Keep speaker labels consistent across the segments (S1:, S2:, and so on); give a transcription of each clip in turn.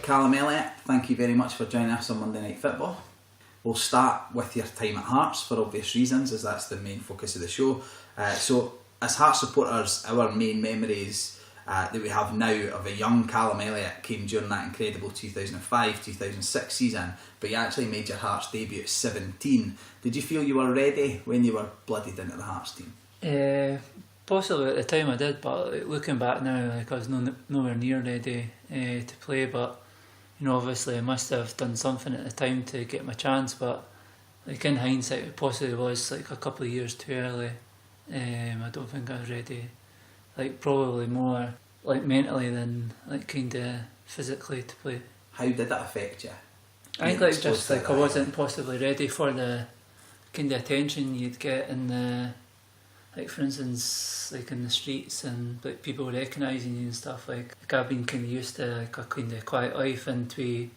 S1: Calum Elliot, thank you very much for joining us on Monday Night Football. We'll start with your time at Hearts for obvious reasons, as that's the main focus of the show. So, as Hearts supporters, our main memories that we have now of a young Calum Elliot came during that incredible 2005-2006 season, but you actually made your Hearts debut at 17. Did you feel you were ready when you were blooded into the Hearts team?
S2: Possibly at the time I did, but looking back now, I was nowhere near ready to play. But obviously I must have done something at the time to get my chance. But in hindsight, it possibly was a couple of years too early. I don't think I was ready. Probably more mentally than kind of physically to play.
S1: How did that affect you?
S2: I think I wasn't possibly ready for the kind of attention you'd get in the. For instance, in the streets and people recognising you and stuff. I've been kind of used to a kind of quiet life, and to be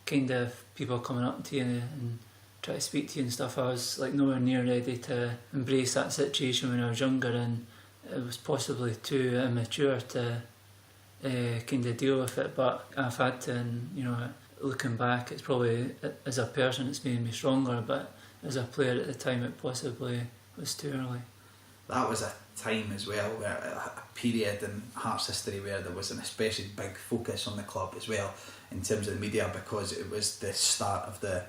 S2: kind of people coming up to you and try to speak to you and stuff. I was nowhere near ready to embrace that situation when I was younger, and it was possibly too immature to kind of deal with it. But I've had to, and looking back, it's probably as a person it's made me stronger. But as a player at the time, it possibly was too early.
S1: That was a time as well, where a period in Hearts history where there was an especially big focus on the club as well in terms of the media, because it was the start of the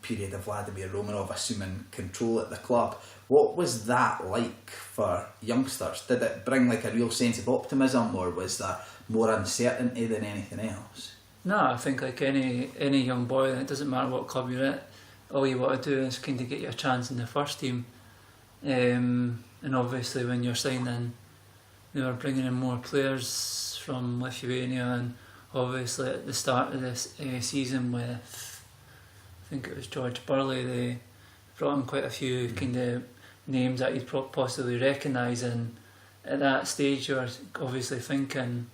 S1: period of Vladimir Romanov assuming control at the club. What was that like for youngsters? Did it bring a real sense of optimism, or was there more uncertainty than anything else?
S2: No, I think any young boy, it doesn't matter what club you're at, all you want to do is kind of get your chance in the first team. And obviously when you're signing, they were bringing in more players from Lithuania, and obviously at the start of this season with, I think it was George Burley, they brought in quite a few kind of names that you'd possibly recognise, and at that stage you were obviously thinking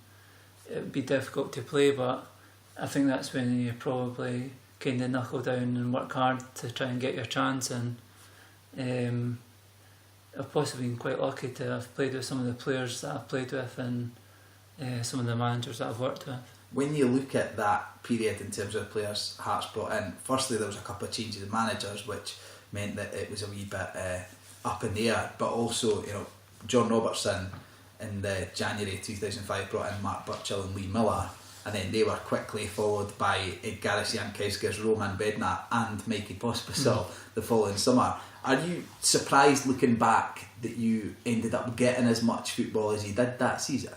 S2: it would be difficult to play, but I think that's when you probably kind of knuckle down and work hard to try and get your chance. And I've possibly been quite lucky to have played with some of the players that I've played with, and some of the managers that I've worked with.
S1: When you look at that period in terms of players Hearts brought in, firstly there was a couple of changes of managers which meant that it was a wee bit up in the air, but also John Robertson in the January 2005 brought in Mark Burchill and Lee Miller, and then they were quickly followed by Edgaris Jankauskas, Roman Bednar and Mikey Pospisil the following summer. Are you surprised looking back that you ended up getting as much football as you did that season?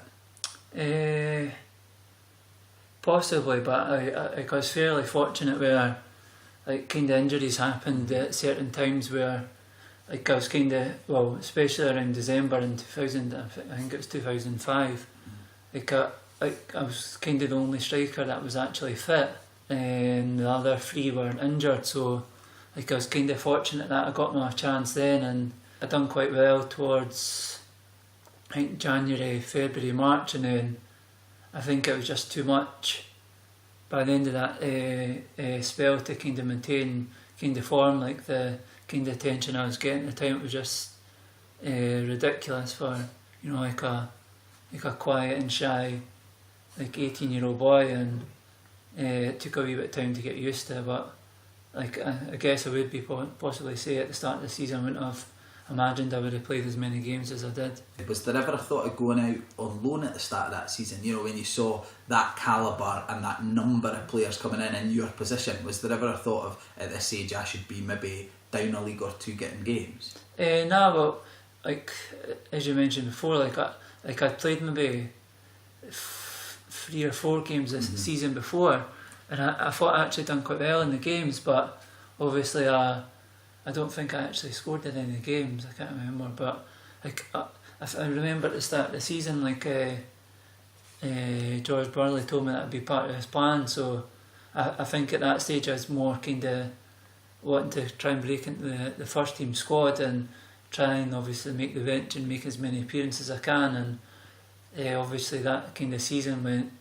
S2: Possibly, but I was fairly fortunate where kind of injuries happened at certain times where I was kind of, especially around December in 2000, I think it was 2005, I was kind of the only striker that was actually fit, and the other three were injured, so I was kind of fortunate that I got my chance then, and I done quite well towards January, February, March, and then I think it was just too much by the end of that spell to kind of maintain kind of form. The kind of attention I was getting at the time, it was just ridiculous for a quiet and shy 18-year-old boy, and it took a wee bit of time to get used to it. But I guess I would be possibly say at the start of the season I wouldn't have imagined I would have played as many games as I did.
S1: Was there ever a thought of going out on loan at the start of that season? When you saw that calibre and that number of players coming in your position, was there ever a thought of, at this age, I should be maybe down a league or two getting games?
S2: No, well, as you mentioned before, I'd played maybe 3 or 4 games this season before, and I thought I actually done quite well in the games, but obviously I don't think I actually scored in any games. I can't remember, but I remember at the start of the season, George Burley told me that would be part of his plan. So I think at that stage I was more kind of wanting to try and break into the first team squad and try and obviously make the bench and make as many appearances as I can. And obviously that kind of season went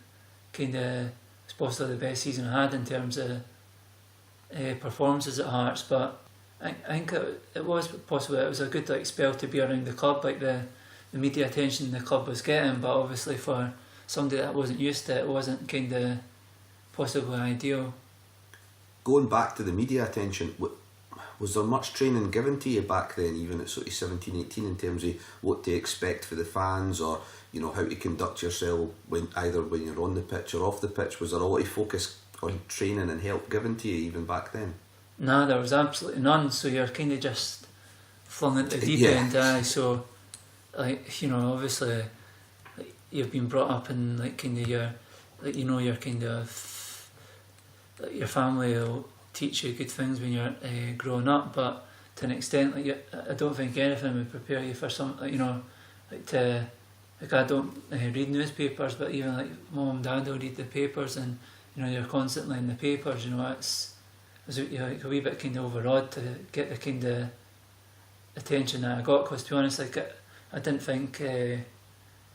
S2: it's possibly the best season I had in terms of performances at Hearts, but I think it was possible. It was a good spell to be around the club, the media attention the club was getting, but obviously for somebody that wasn't used to it, wasn't possibly ideal.
S3: Going back to the media attention, was there much training given to you back then, even at sort of 17, 18, in terms of what to expect for the fans, or how to conduct yourself when you're on the pitch or off the pitch? Was there a lot of focus on training and help given to you even back then?
S2: No, there was absolutely none. So you're kind of just flung into the deep end. So, obviously, you've been brought up in kind of your kind of your family will teach you good things when you're growing up, but to an extent, I don't think anything would prepare you for some, I don't read newspapers, but even mum and dad will read the papers, and you're constantly in the papers. It's a wee bit kind of overawed to get the kind of attention that I got, because to be honest, I didn't think it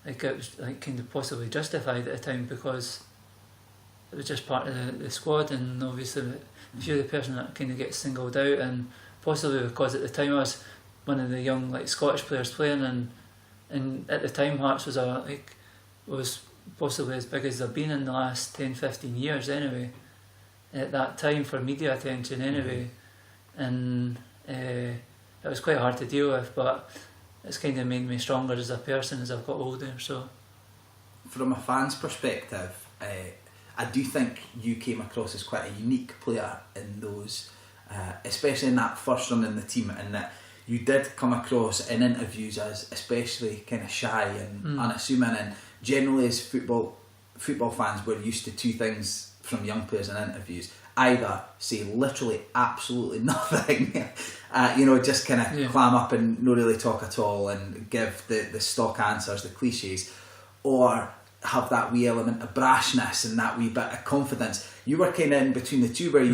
S2: was kind of possibly justified at the time, because it was just part of the squad, and obviously if you're the person that kind of gets singled out, and possibly because at the time I was one of the young Scottish players playing, and at the time Hearts was possibly as big as they've been in the last 10-15 years anyway, at that time, for media attention anyway, and it was quite hard to deal with, but it's kind of made me stronger as a person as I've got older. So
S1: from a fan's perspective, I do think you came across as quite a unique player in those, especially in that first run in the team, and that you did come across in interviews as especially kind of shy and unassuming, and generally as football fans, we're used to two things from young players in interviews: either say literally absolutely nothing, just kind of clam up and not really talk at all and give the stock answers, the cliches, or have that wee element of brashness and that wee bit of confidence. You were kind of in between the two, where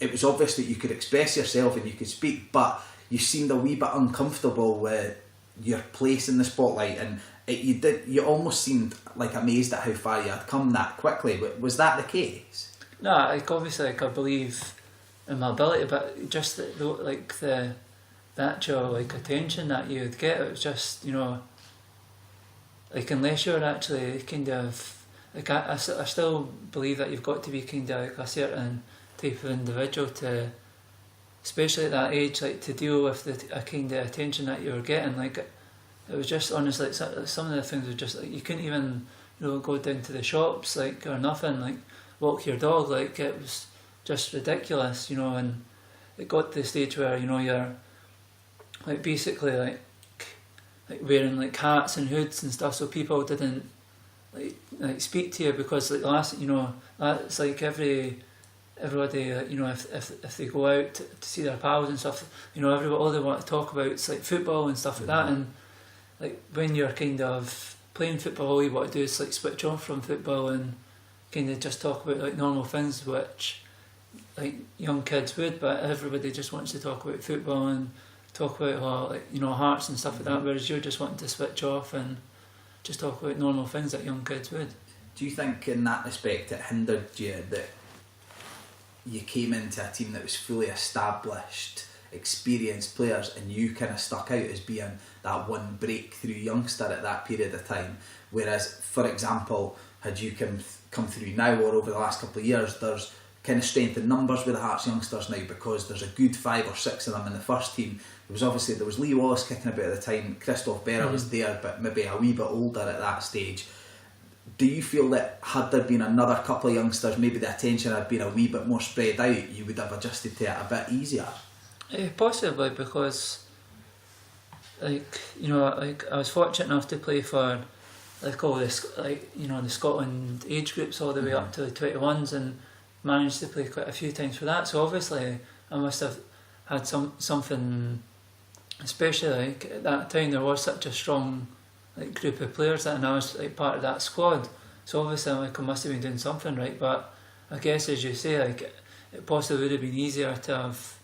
S1: it was obvious that you could express yourself and you could speak, but you seemed a wee bit uncomfortable with your place in the spotlight, and you almost seemed amazed at how far you had come that quickly. Was that the case?
S2: No, obviously I believe in my ability, but just the actual attention that you would get, it was just unless you're actually kind of I still believe that you've got to be kind of a certain type of individual to, especially at that age, to deal with the kind of attention that you were getting. It was just honestly, some of the things were just you couldn't even go down to the shops or nothing, walk your dog, it was just ridiculous, and it got to the stage where you're basically wearing hats and hoods and stuff, so people didn't speak to you, because it's everybody if they go out to see their pals and stuff, everybody, all they want to talk about is football and stuff like that, and when you're kind of playing football, all you want to do is switch off from football and kind of just talk about normal things, which young kids would, but everybody just wants to talk about football and talk about Hearts and stuff like that, whereas you're just wanting to switch off and just talk about normal things that young kids would.
S1: Do you think in that respect it hindered you that you came into a team that was fully established, experienced players, and you kind of stuck out as being that one breakthrough youngster at that period of time, whereas, for example, had you come through now or over the last couple of years, there's kind of strength in numbers with the Hearts youngsters now, because there's a good 5 or 6 of them in the first team. There was Lee Wallace kicking about at the time, Christoph Berra was there, but maybe a wee bit older at that stage. Do you feel that had there been another couple of youngsters, maybe the attention had been a wee bit more spread out, you would have adjusted to it a bit easier?
S2: Possibly, because I was fortunate enough to play for all this the Scotland age groups all the way up to the 21s, and managed to play quite a few times for that. So obviously I must have had something, especially at that time there was such a strong group of players that, and I was part of that squad. So obviously I must have been doing something right. But I guess, as you say, it possibly would have been easier to have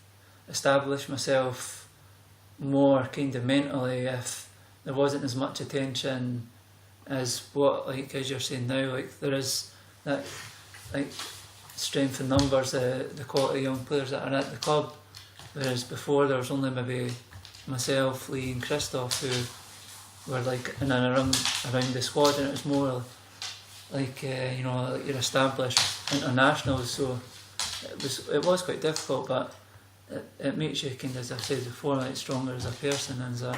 S2: established myself more kind of mentally if there wasn't as much attention as what as you're saying now. There is that strength in numbers, the quality of young players that are at the club, whereas before there was only maybe myself, Lee and Christoph who were in and around the squad, and it was more like like your established internationals. So it was quite difficult, but it makes you kind of, as I said before, like stronger as a person and as a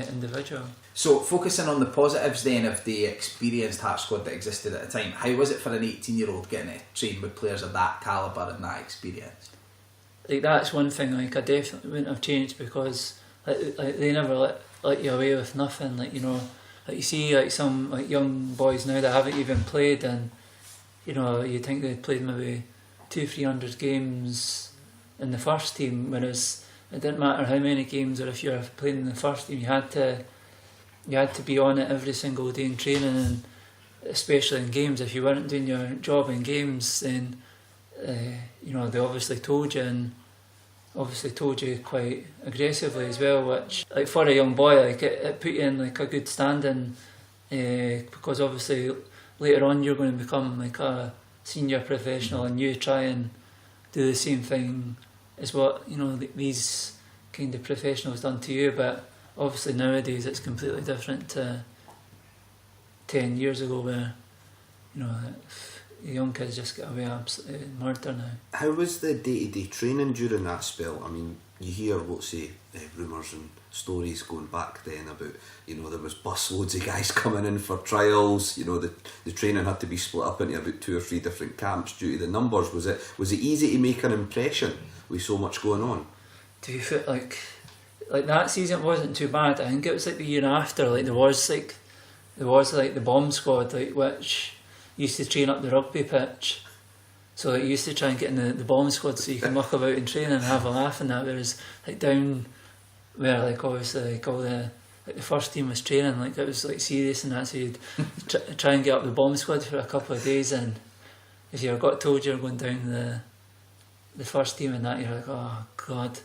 S2: individual.
S1: So focusing on the positives then of the experienced Hearts squad that existed at the time, how was it for an 18-year-old getting to train with players of that calibre and that experience?
S2: Like that's one thing like I definitely wouldn't have changed, because like they never let you away with nothing. Like like you see like some like young boys now that haven't even played, and you think they'd played maybe 200-300 games in the first team, whereas it didn't matter how many games, or if you're playing in the first team, you had to be on it every single day in training, and especially in games. If you weren't doing your job in games, then they obviously told you, and obviously told you quite aggressively as well, which like for a young boy, like it put you in like a good standing, because obviously later on you're going to become like a senior professional, and you try and do the same thing as what these kind of professionals done to you. But obviously nowadays it's completely different to 10 years ago, where the young kids just get away absolutely murder now.
S3: How was the day-to-day training during that spell? I mean, you hear rumours and stories going back then about there was busloads of guys coming in for trials. The training had to be split up into about 2 or 3 different camps due to the numbers. Was it easy to make an impression with so much going on?
S2: Do you feel like that season wasn't too bad? I think it was like the year after. Like there was like the bomb squad, like which used to train up the rugby pitch. So like, you used to try and get in the bomb squad so you can muck about in training and have a laugh and that. Whereas like down where like obviously like all the first team was training, like it was like serious and that. So you'd try and get up the bomb squad for a couple of days, and if you got told you were going down the first team and that, you're like, oh god,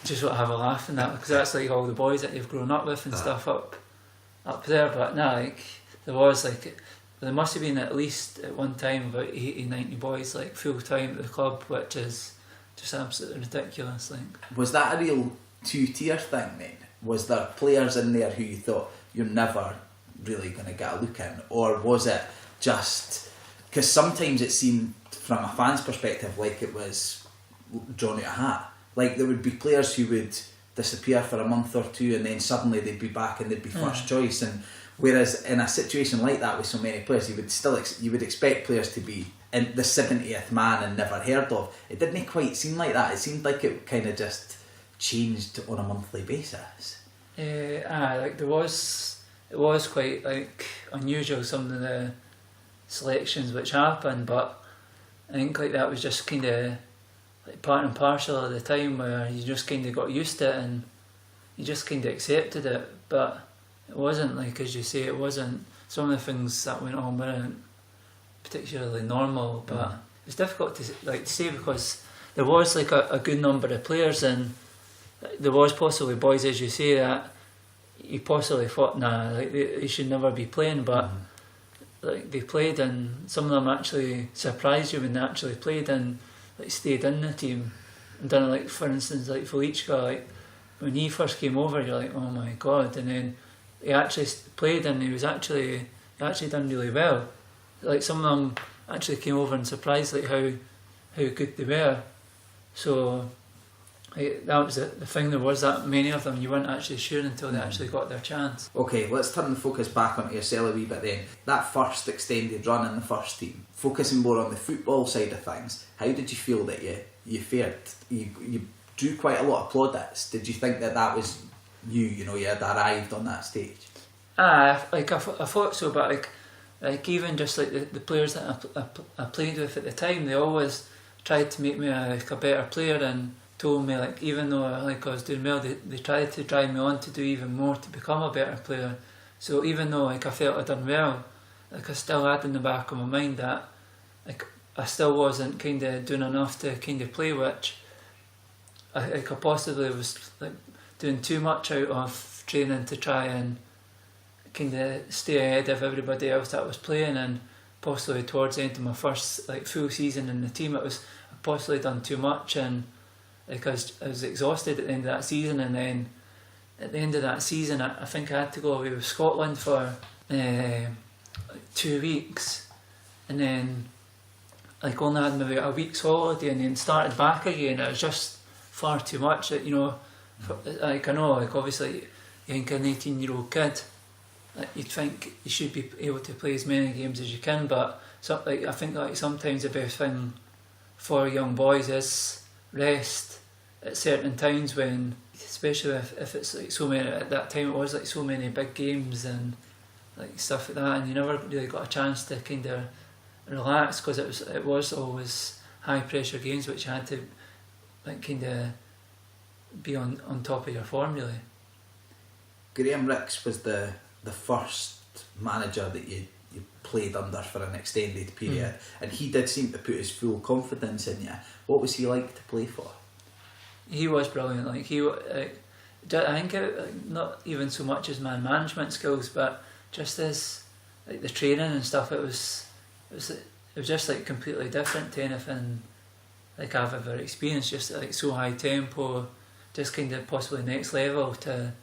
S2: just want to have a laugh and that, because that's like all the boys that you've grown up with and stuff up there. But nah, like there must have been at least at one time about 80-90 boys like full time at the club, which is just absolutely ridiculous. Like, was
S1: that a real 2-tier thing then? Was there players in there who you thought you're never really going to get a look in, or was it just because sometimes it seemed from a fan's perspective like it was drawn out a hat? Like there would be players who would disappear for a month or two, and then suddenly they'd be back and they'd be first choice. And whereas in a situation like that with so many players, you would expect players to be in the 70th man and never heard of. It didn't quite seem like that. It seemed like it kind of just changed on a monthly basis.
S2: Like it was quite like unusual, some of the selections which happened, but I think like that was just kind of like part and parcel of the time, where you just kind of got used to it and you just kind of accepted it. But it wasn't like, as you say, it wasn't, some of the things that went on weren't particularly normal, but it's difficult to say, because there was like a good number of players, and there was possibly boys, as you say, that you possibly thought, nah, like they should never be playing, but like they played, and some of them actually surprised you when they actually played and like stayed in the team and done it. Like for instance, like Felichka, like when he first came over, you're like, oh my god, and then he actually played and he actually done really well. Like some of them actually came over and surprised like how good they were. So like, that was the thing. There was that many of them, you weren't actually sure until they actually got their chance.
S1: Okay, let's turn the focus back onto yourself a wee bit then. That first extended run in the first team, focusing more on the football side of things, how did you feel that you fared? You drew quite a lot of plaudits. Did you think that was you had arrived on that stage?
S2: I thought so, but like even just like the players that I played with at the time, they always tried to make me a better player, and told me like even though I was doing well, they tried to drive me on to do even more to become a better player. So even though like I felt I'd done well, like I still had in the back of my mind that like I still wasn't kind of doing enough to kind of play, which I possibly was like doing too much out of training to try and kind of stay ahead of everybody else that was playing. And possibly towards the end of my first like full season in the team, I possibly done too much, and like I was exhausted at the end of that season. And then at the end of that season, I think I had to go away with Scotland for 2 weeks, and then like only had maybe a week's holiday, and then started back again. It was just far too much. That, you know, like I know, like obviously, you think an 18-year-old kid, like, you'd think you should be able to play as many games as you can, but like I think like sometimes the best thing for young boys is rest at certain times, when, especially if it's like so many, at that time it was like so many big games and like stuff like that, and you never really got a chance to kind of relax, because it was always high pressure games which you had to like kind of be on top of your form really.
S1: Graham Rix was the first manager that you played under for an extended period, and he did seem to put his full confidence in you. What was he like to play for?
S2: He was brilliant. Like I think not even so much as man management skills, but just as like the training and stuff. It was just like completely different to anything like I've ever experienced. Just like so high tempo, just kind of possibly next level to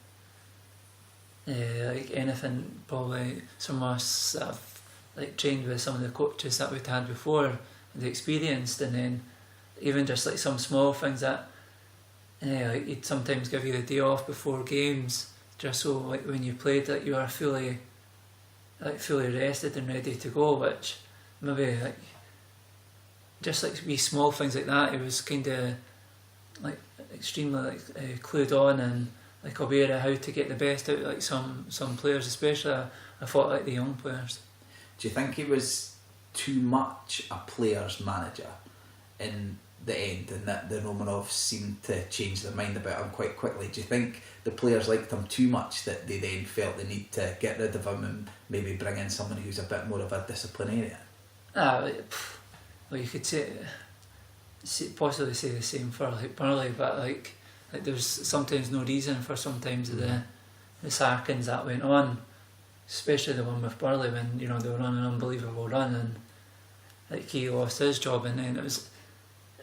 S2: like anything probably some of us that have like trained with some of the coaches that we'd had before and experienced, and then even just like some small things that like he'd sometimes give you the day off before games, just so like when you played that you are fully rested and ready to go, which maybe like just like wee small things like that, it was kind of like extremely like clued on and like aware of how to get the best out of like some players, especially I thought like the young players.
S1: Do you think he was too much a player's manager in the end, and that the Romanovs seemed to change their mind about him quite quickly? Do you think the players liked him too much that they then felt the need to get rid of him and maybe bring in someone who's a bit more of a disciplinarian?
S2: Well, you could possibly say the same for like Burley, but like there's sometimes no reason for sometimes the sackings that went on, especially the one with Burley when, you know, they were on an unbelievable run and like he lost his job, and then it was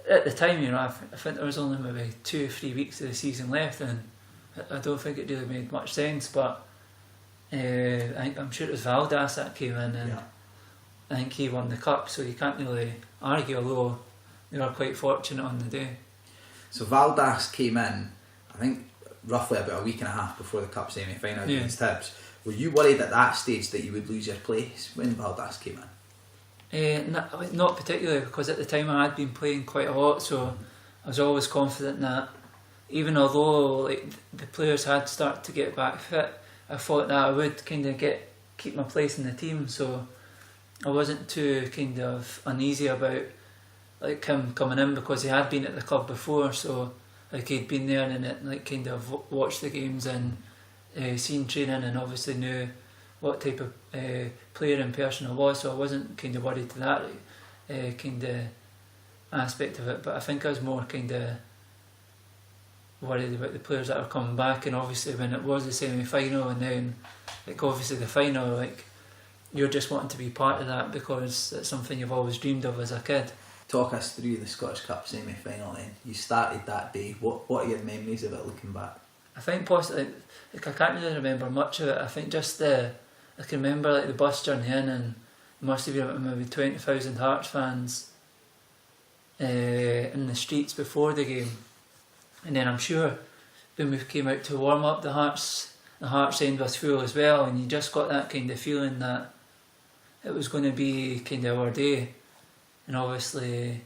S2: at the time, you know, I think there was only maybe 2 or 3 weeks of the season left, and I don't think it really made much sense, but I'm sure it was Valdas that came in, and I think he won the cup, so you can't really argue, although they were quite fortunate on the day. So
S1: Valdas came in, I think roughly about a week and a half before the cup semi-final against Hibs. Were you worried at that stage that you would lose your place when Valdas came in?
S2: Not particularly, because at the time I had been playing quite a lot, so I was always confident that even although like the players had started to get back fit, I thought that I would kind of keep my place in the team, so I wasn't too kind of uneasy about like him coming in, because he had been at the club before, so like he'd been there and it, like kind of watched the games and seen training and obviously knew what type of player and person I was, so I wasn't kind of worried to that kind of aspect of it, but I think I was more kind of worried about the players that are coming back, and obviously when it was the semi-final and then like obviously the final, like you're just wanting to be part of that because it's something you've always dreamed of as a kid.
S1: Talk us through the Scottish Cup semi-final then. You started that day. What are your memories of it looking back?
S2: I think possibly, like I can't really remember much of it. I think just I can remember like the bus journey in, and there must have been about maybe 20,000 Hearts fans in the streets before the game. And then I'm sure when we came out to warm up, the Hearts end was full as well, and you just got that kind of feeling that it was going to be kind of our day. And obviously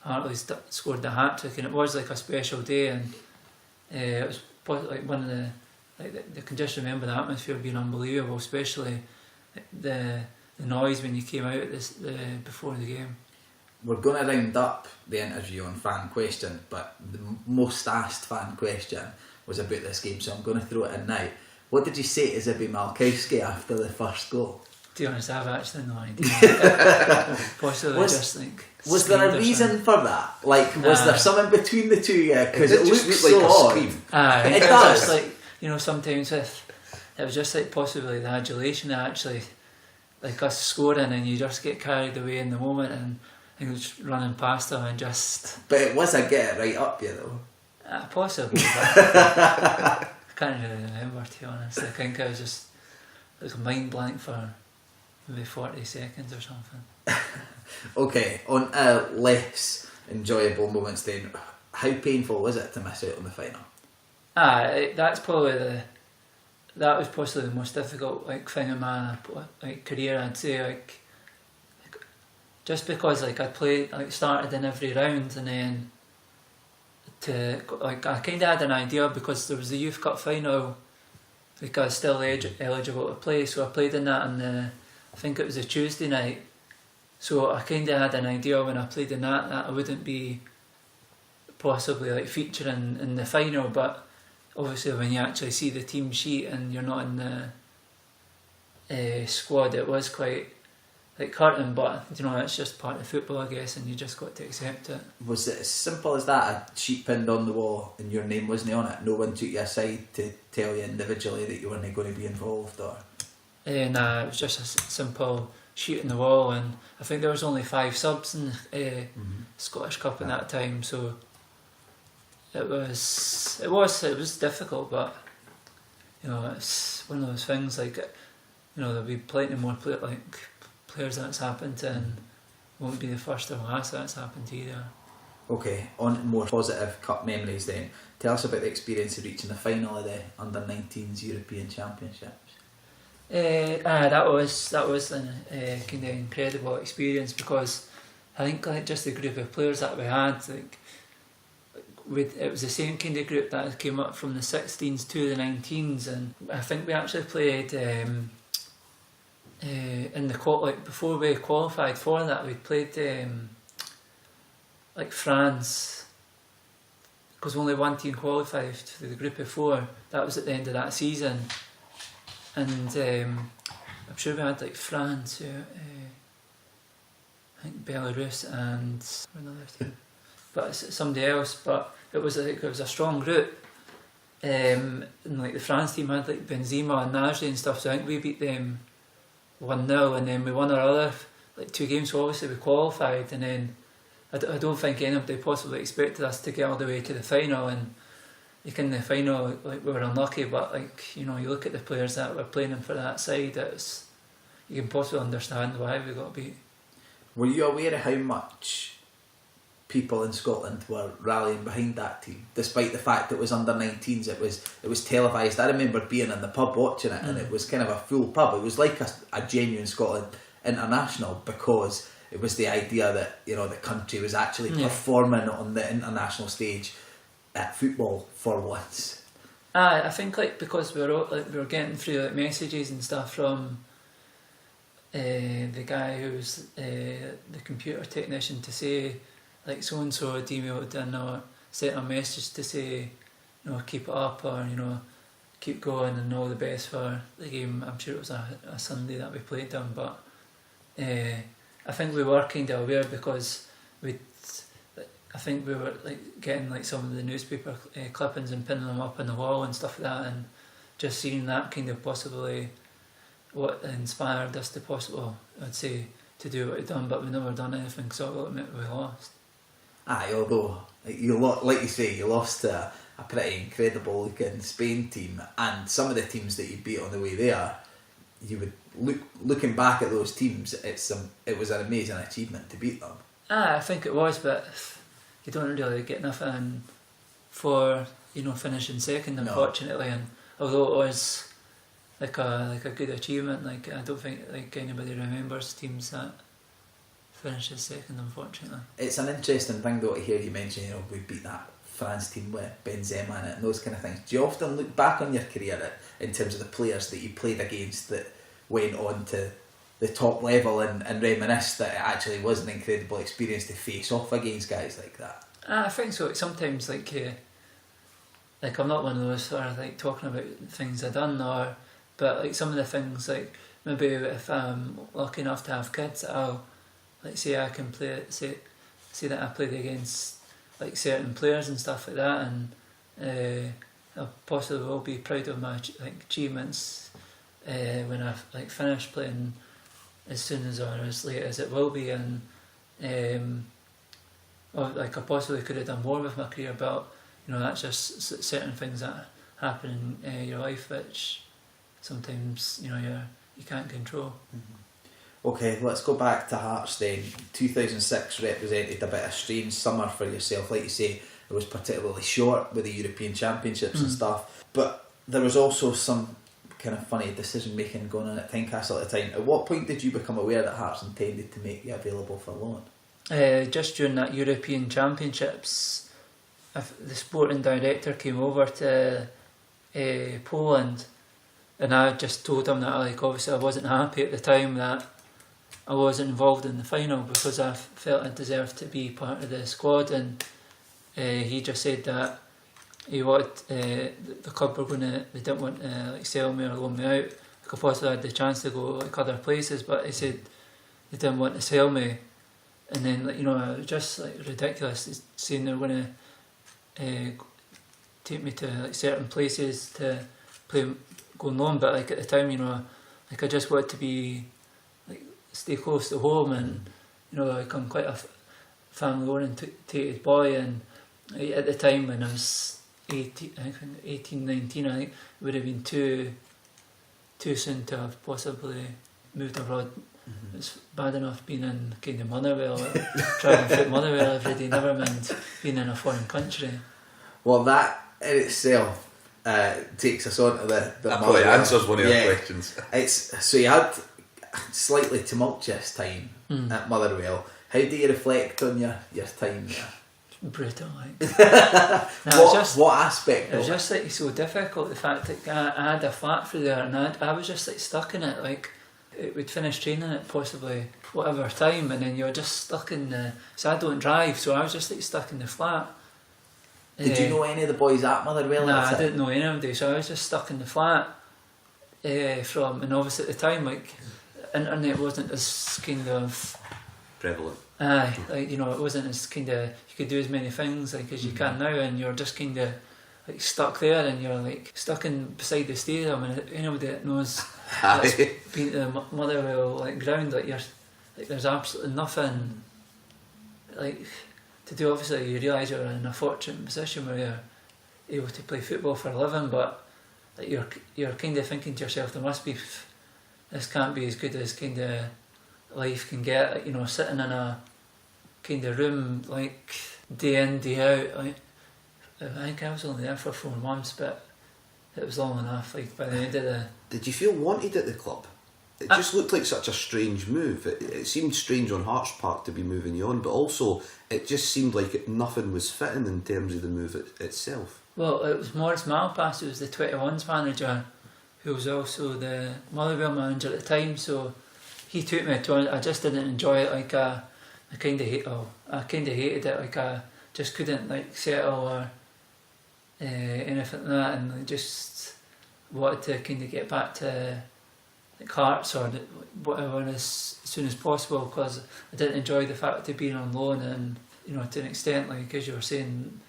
S2: Hartley scored the hat-trick, and it was like a special day, and it was like one of the, like the can just remember the atmosphere being unbelievable, especially the noise when you came out at before the game.
S1: We're going to round up the interview on fan question, but the most asked fan question was about this game, so I'm going to throw it in now. What did you say to Zibby Malkowski after the first goal?
S2: To be honest, I've actually no idea. Possibly
S1: was there a reason for that? Like, was there something between the two? Because it looks so
S3: like
S1: odd.
S2: It does. Just like, you know, sometimes it was just like possibly the adulation actually, like us scoring, and you just get carried away in the moment, and he was running past them and just.
S1: But it was a get it right up you though.
S2: Possibly. But I can't really remember, to be honest. I think I was just like a mind blank for maybe 40 seconds or something.
S1: Okay, on less enjoyable moments then, how painful was it to miss out on the final?
S2: That was possibly the most difficult thing in my career, I'd say. Just because I'd played, started in every round, and then I kind of had an idea because there was the Youth Cup final. I was still eligible to play, so I played in that on I think it was a Tuesday night. So I kind of had an idea when I played in that I wouldn't be possibly featuring in the final, but obviously when you actually see the team sheet and you're not in the squad, it was quite hurting, but it's just part of football, I guess, and you just got to accept it.
S1: Was it as simple as that? A sheet pinned on the wall and your name wasn't on it? No one took you aside to tell you individually that you weren't going to be involved? Or
S2: Nah, it was just a simple sheet in the wall, and I think there was only 5 subs in the Scottish Cup at that time, so it was difficult, but it's one of those things there'll be plenty more players that's happened to, and won't be the first or last that's happened to either.
S1: Okay, on more positive cup memories then. Tell us about the experience of reaching the final of the Under-19s European Championships.
S2: That was an kind of incredible experience, because I think just the group of players that we had, it was the same kind of group that came up from the 16s to the 19s, and I think we actually played in the before we qualified for that, we played France, because only one team qualified to the group of 4. That was at the end of that season, and I'm sure we had France, I think Belarus and another team, but somebody else. But it was a strong group, and the France team had Benzema and Nasri and stuff. So I think we beat them 1-0, and then we won our other 2 games. So obviously we qualified, and then I don't think anybody possibly expected us to get all the way to the final. And in the final, we were unlucky. But you look at the players that were playing for that side, you can possibly understand why we got beat.
S1: Were you aware of how much people in Scotland were rallying behind that team, despite the fact that it was under-19s? It was televised. I remember being in the pub watching it, and it was kind of a full pub. It was like a genuine Scotland international, because it was the idea that the country was actually performing on the international stage at football for once.
S2: I think because we were getting through messages and stuff from the guy who was the computer technician to say so and so had emailed in or sent a message to say keep it up, or keep going and all the best for the game. I'm sure it was a Sunday that we played them, but I think we were kind of aware, because I think we were getting some of the newspaper clippings and pinning them up on the wall and stuff like that, and just seeing that kind of possibly what inspired us to I'd say, to do what we've done. But we never done anything, so ultimately we lost.
S1: Aye, although like you say, you lost to a pretty incredible looking Spain team, and some of the teams that you beat on the way there, you would looking back at those teams, it was an amazing achievement to beat them.
S2: I think it was, but you don't really get nothing for finishing second, unfortunately. And although it was a good achievement, I don't think anybody remembers teams that finishes second, unfortunately.
S1: It's an interesting thing though to hear you mention, we beat that France team with Benzema in it and those kind of things. Do you often look back on your career in terms of the players that you played against that went on to the top level and reminisce that it actually was an incredible experience to face off against guys like that?
S2: I think so. Sometimes I'm not one of those sort of talking about things I've done, but some of the things, maybe if I'm lucky enough to have kids, I'll say I can say that I played against certain players and stuff like that, and I possibly will be proud of my achievements when I finish playing, as soon as or as late as it will be. And I possibly could have done more with my career, but that's just certain things that happen in your life which sometimes you can't control.
S1: Okay, let's go back to Hearts then. 2006 represented a bit of a strange summer for yourself. Like you say, it was particularly short with the European Championships and stuff, but there was also some kind of funny decision making going on at Tynecastle at the time. At what point did you become aware that Hearts intended to make you available for loan?
S2: Just during that European Championships, the sporting director came over to Poland, and I just told him that obviously I wasn't happy at the time that I wasn't involved in the final because I felt I deserved to be part of the squad, and he just said that he wanted the club they didn't want to sell me or loan me out. I could possibly had the chance to go other places, but he said they didn't want to sell me. And then it was just ridiculous saying they were going to take me to certain places to play going on, but at the time I just wanted to be stay close to home, and I'm quite a family orientated boy, and at the time when I was 18, 19, I think it would have been too soon to have possibly moved abroad. It's bad enough being in kind of Motherwell, travelling through Motherwell every day, never mind being in a foreign country.
S1: Well, that in itself takes us on to the
S3: that probably answers one of your questions.
S1: So you had a slightly tumultuous time at Motherwell. How do you reflect on your time there?
S2: Brutal,
S1: What aspect?
S2: It was just so difficult. The fact that I had a flat through there, and I was just stuck in it. It would finish training at possibly whatever time, and then you're just stuck in the. So I don't drive, so I was just stuck in the flat.
S1: Did you know any of the boys at Motherwell?
S2: Nah, I didn't know any of them, so I was just stuck in the flat. And obviously at the time, internet wasn't as kind of
S3: prevalent.
S2: it wasn't as kind of, you could do as many things as you can now, and you're just kind of stuck there, and you're stuck in beside the stadium, and anybody that knows that's been to the Motherwell ground, there's absolutely nothing to do. Obviously you realise you're in a fortunate position where you're able to play football for a living, but you're kind of thinking to yourself, this can't be as good as kind of life can get, sitting in a kind of room day in, day out. I think I was only there for 4 months, but it was long enough. By the end of the...
S3: Did you feel wanted at the club? It just looked like such a strange move. It seemed strange on Hearts' part to be moving you on, but also it just seemed like nothing was fitting in terms of the move itself.
S2: Well, it was Maurice Malpass, who was the 21s manager, who was also the Motherwell manager at the time, so he took me to. I just didn't enjoy it. I kind of hated it. I just couldn't settle or anything like that, and I just wanted to kind of get back to Hearts or whatever as soon as possible, because I didn't enjoy the fact of being on loan, and to an extent, as you were saying,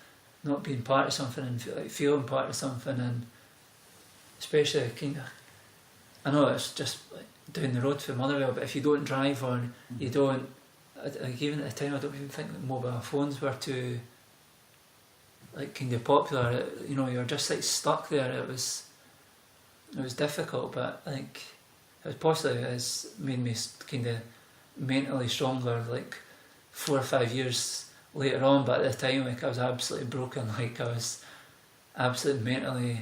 S2: not being part of something and feeling part of something, and especially I know it's just down the road for Motherwell, but if you don't drive or you don't, even at the time I don't even think that mobile phones were too kind of popular. You're just stuck there. It was difficult, but I think it possibly has made me kind of mentally stronger 4 or 5 years later on, but at the time I was absolutely broken. I was absolutely mentally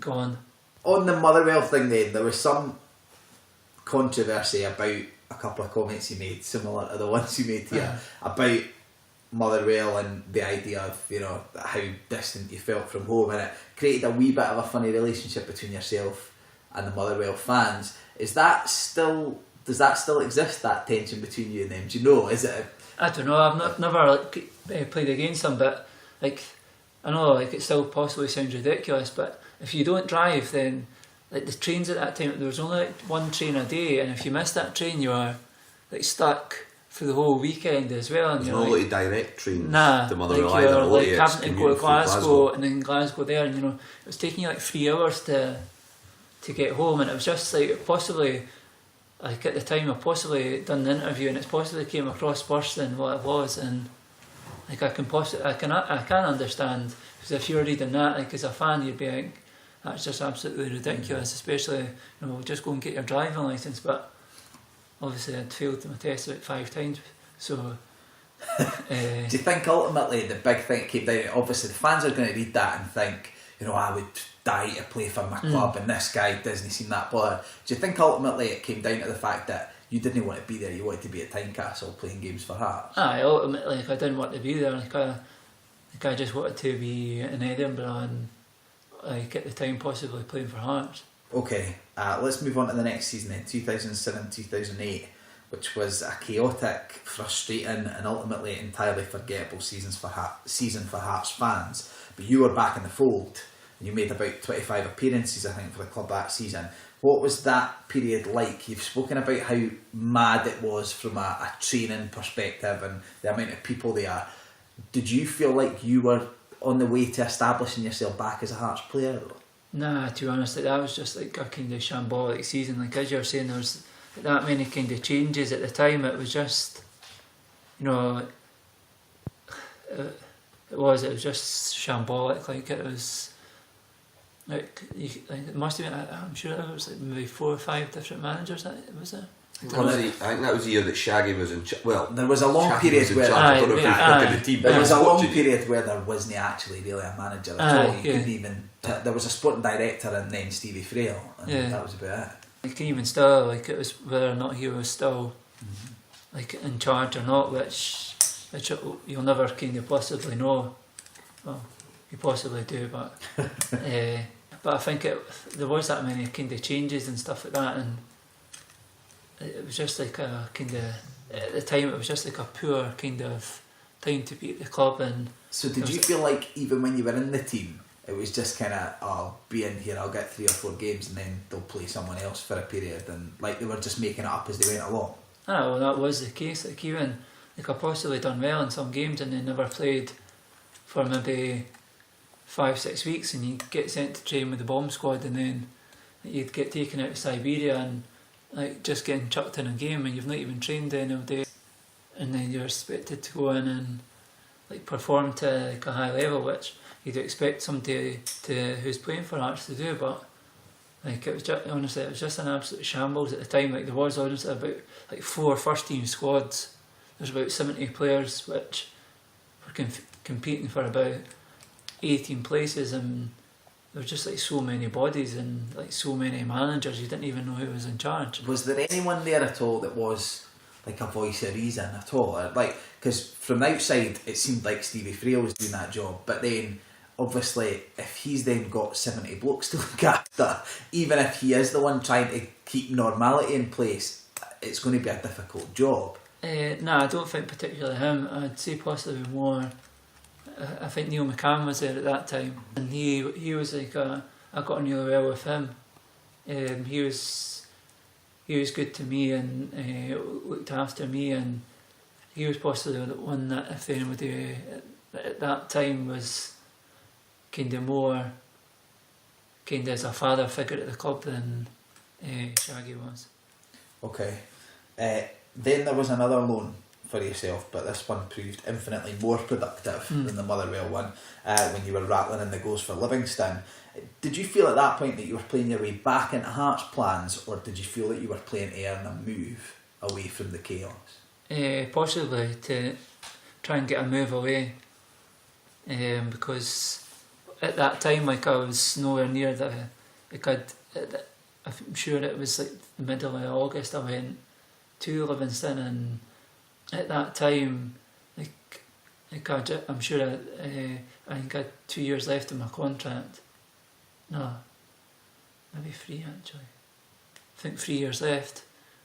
S2: gone.
S1: On the Motherwell thing then, there was some controversy about a couple of comments you made, similar to the ones you made here, about Motherwell and the idea of how distant you felt from home, and it created a wee bit of a funny relationship between yourself and the Motherwell fans. Does that still exist, that tension between you and them? Do you know? Is it?
S2: I don't know. I've never played against them, but I know it still possibly sounds ridiculous, but if you don't drive, then the trains at that time, there was only one train a day, and if you missed that train, you were stuck for the whole weekend as well. And
S3: there's no direct trains
S2: to
S3: Motherwell either.
S2: You're having to go to Glasgow, and then Glasgow there, and it was taking you 3 hours to get home, and it was just possibly at the time I possibly done the interview, and it possibly came across worse than what it was, and I can understand, because if you were reading that as a fan, you'd be that's just absolutely ridiculous. Especially, just go and get your driving licence. But obviously, I'd failed my test about 5 times. So,
S1: do you think ultimately the big thing that came down? Obviously, the fans are going to read that and think, I would die to play for my club, and this guy doesn't seem that player. Do you think ultimately it came down to the fact that you didn't want to be there, you wanted to be at Tynecastle playing games for Hearts?
S2: Ultimately, I didn't want to be there. I just wanted to be in Edinburgh and at the time possibly playing for Hearts.
S1: Okay, let's move on to the next season in 2007-2008, which was a chaotic, frustrating and ultimately entirely forgettable season for Hearts fans. But you were back in the fold and you made about 25 appearances, I think, for the club that season. What was that period like? You've spoken about how mad it was from a training perspective and the amount of people there. Did you feel like you were on the way to establishing yourself back as a Hearts player though?
S2: Nah, to be honest, that was just like a kind of shambolic season. Like as you were saying, there was that many kind of changes at the time. It was just, it was just shambolic. Like it was, it must have been. I'm sure it was like maybe 4 or 5 different managers. Was it?
S3: I think that was the year that Shaggy was in charge. Well,
S1: there was a long period where there was a long period where there wasn't actually really a manager at all. You couldn't even. There was a sporting director and then Stevie Frail, and that was about it.
S2: You can even still it was whether or not he was still in charge or not, which you'll never kind of possibly know. Well, you possibly do, but but I think there was that many kind of changes and stuff like that, and it was just like a kind of, at the time it was just like a poor kind of time to be at the club. And
S1: so did you feel like even when you were in the team it was just kind of, I'll be in here, I'll get 3 or 4 games and then they'll play someone else for a period, and like they were just making it up as they went along?
S2: Well, that was the case. Like even I possibly done well in some games and then never played for maybe 5-6 weeks, and you'd get sent to train with the bomb squad, and then you'd get taken out to Siberia and just getting chucked in a game and you've not even trained then all day, and then you're expected to go in and perform to a high level, which you'd expect somebody who's playing for Hearts to do. But it was just, honestly, it was just an absolute shambles at the time. There was honestly about 4 first team squads. There's about 70 players which were competing for about 18 places, and there was just so many bodies and so many managers, you didn't even know who was in charge. Was there anyone there at all that was a voice of reason at all? Because from the outside it seemed like Stevie Frail was doing that job, but then obviously if he's then got 70 blokes to look after, even if he is the one trying to keep normality in place, it's going to be a difficult job. No, I don't think particularly him. I'd say possibly more, I think Neil McCann was there at that time, and he was I got on really well with him. He was good to me and looked after me, and he was possibly the one that, if anybody at that time was kind of more as a father figure at the club than Shaggy was. Okay. Then there was another loan for yourself, but this one proved infinitely more productive than the Motherwell one, when you were rattling in the goals for Livingston. Did you feel at that point that you were playing your way back into Hearts' plans, or did you feel that you were playing to earn a move away from the chaos? Possibly to try and get a move away, because at that time I was nowhere near I'm sure it was the middle of August I went to Livingston, and at that time I'm sure I think I had 2 years left in my contract. No, maybe 3 actually. I think 3 years left,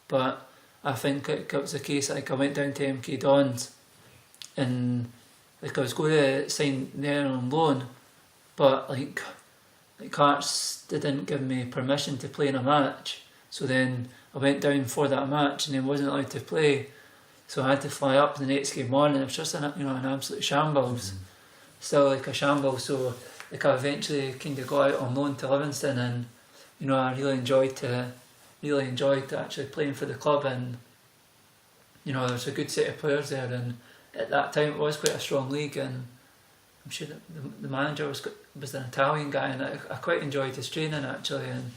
S2: but I think it was the case I went down to MK Dons and I was going to sign there on loan, but Hearts didn't give me permission to play in a match, so then I went down for that match and then wasn't allowed to play, so I had to fly up the next game morning. It was just an absolute shambles, still a shambles. So I eventually kind of got out on loan to Livingston, and I really enjoyed actually playing for the club, and there was a good set of players there, and at that time it was quite a strong league, and I'm sure that the manager was an Italian guy, and I quite enjoyed his training actually, and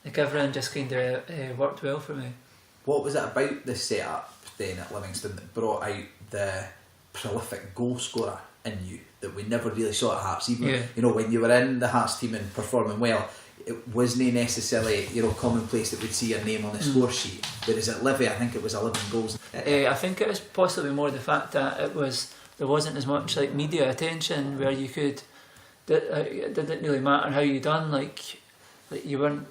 S2: like everything just kind of worked well for me.
S1: What was it about the setup then at Livingston that brought out the prolific goal scorer in you that we never really saw at Hearts? Even when you were in the Hearts team and performing well, it wasn't necessarily commonplace that we'd see your name on the score sheet. Whereas at Livy, I think it was 11 goals.
S2: I think it was possibly more the fact that there wasn't as much like media attention where you could. It didn't really matter how you done. Like you weren't.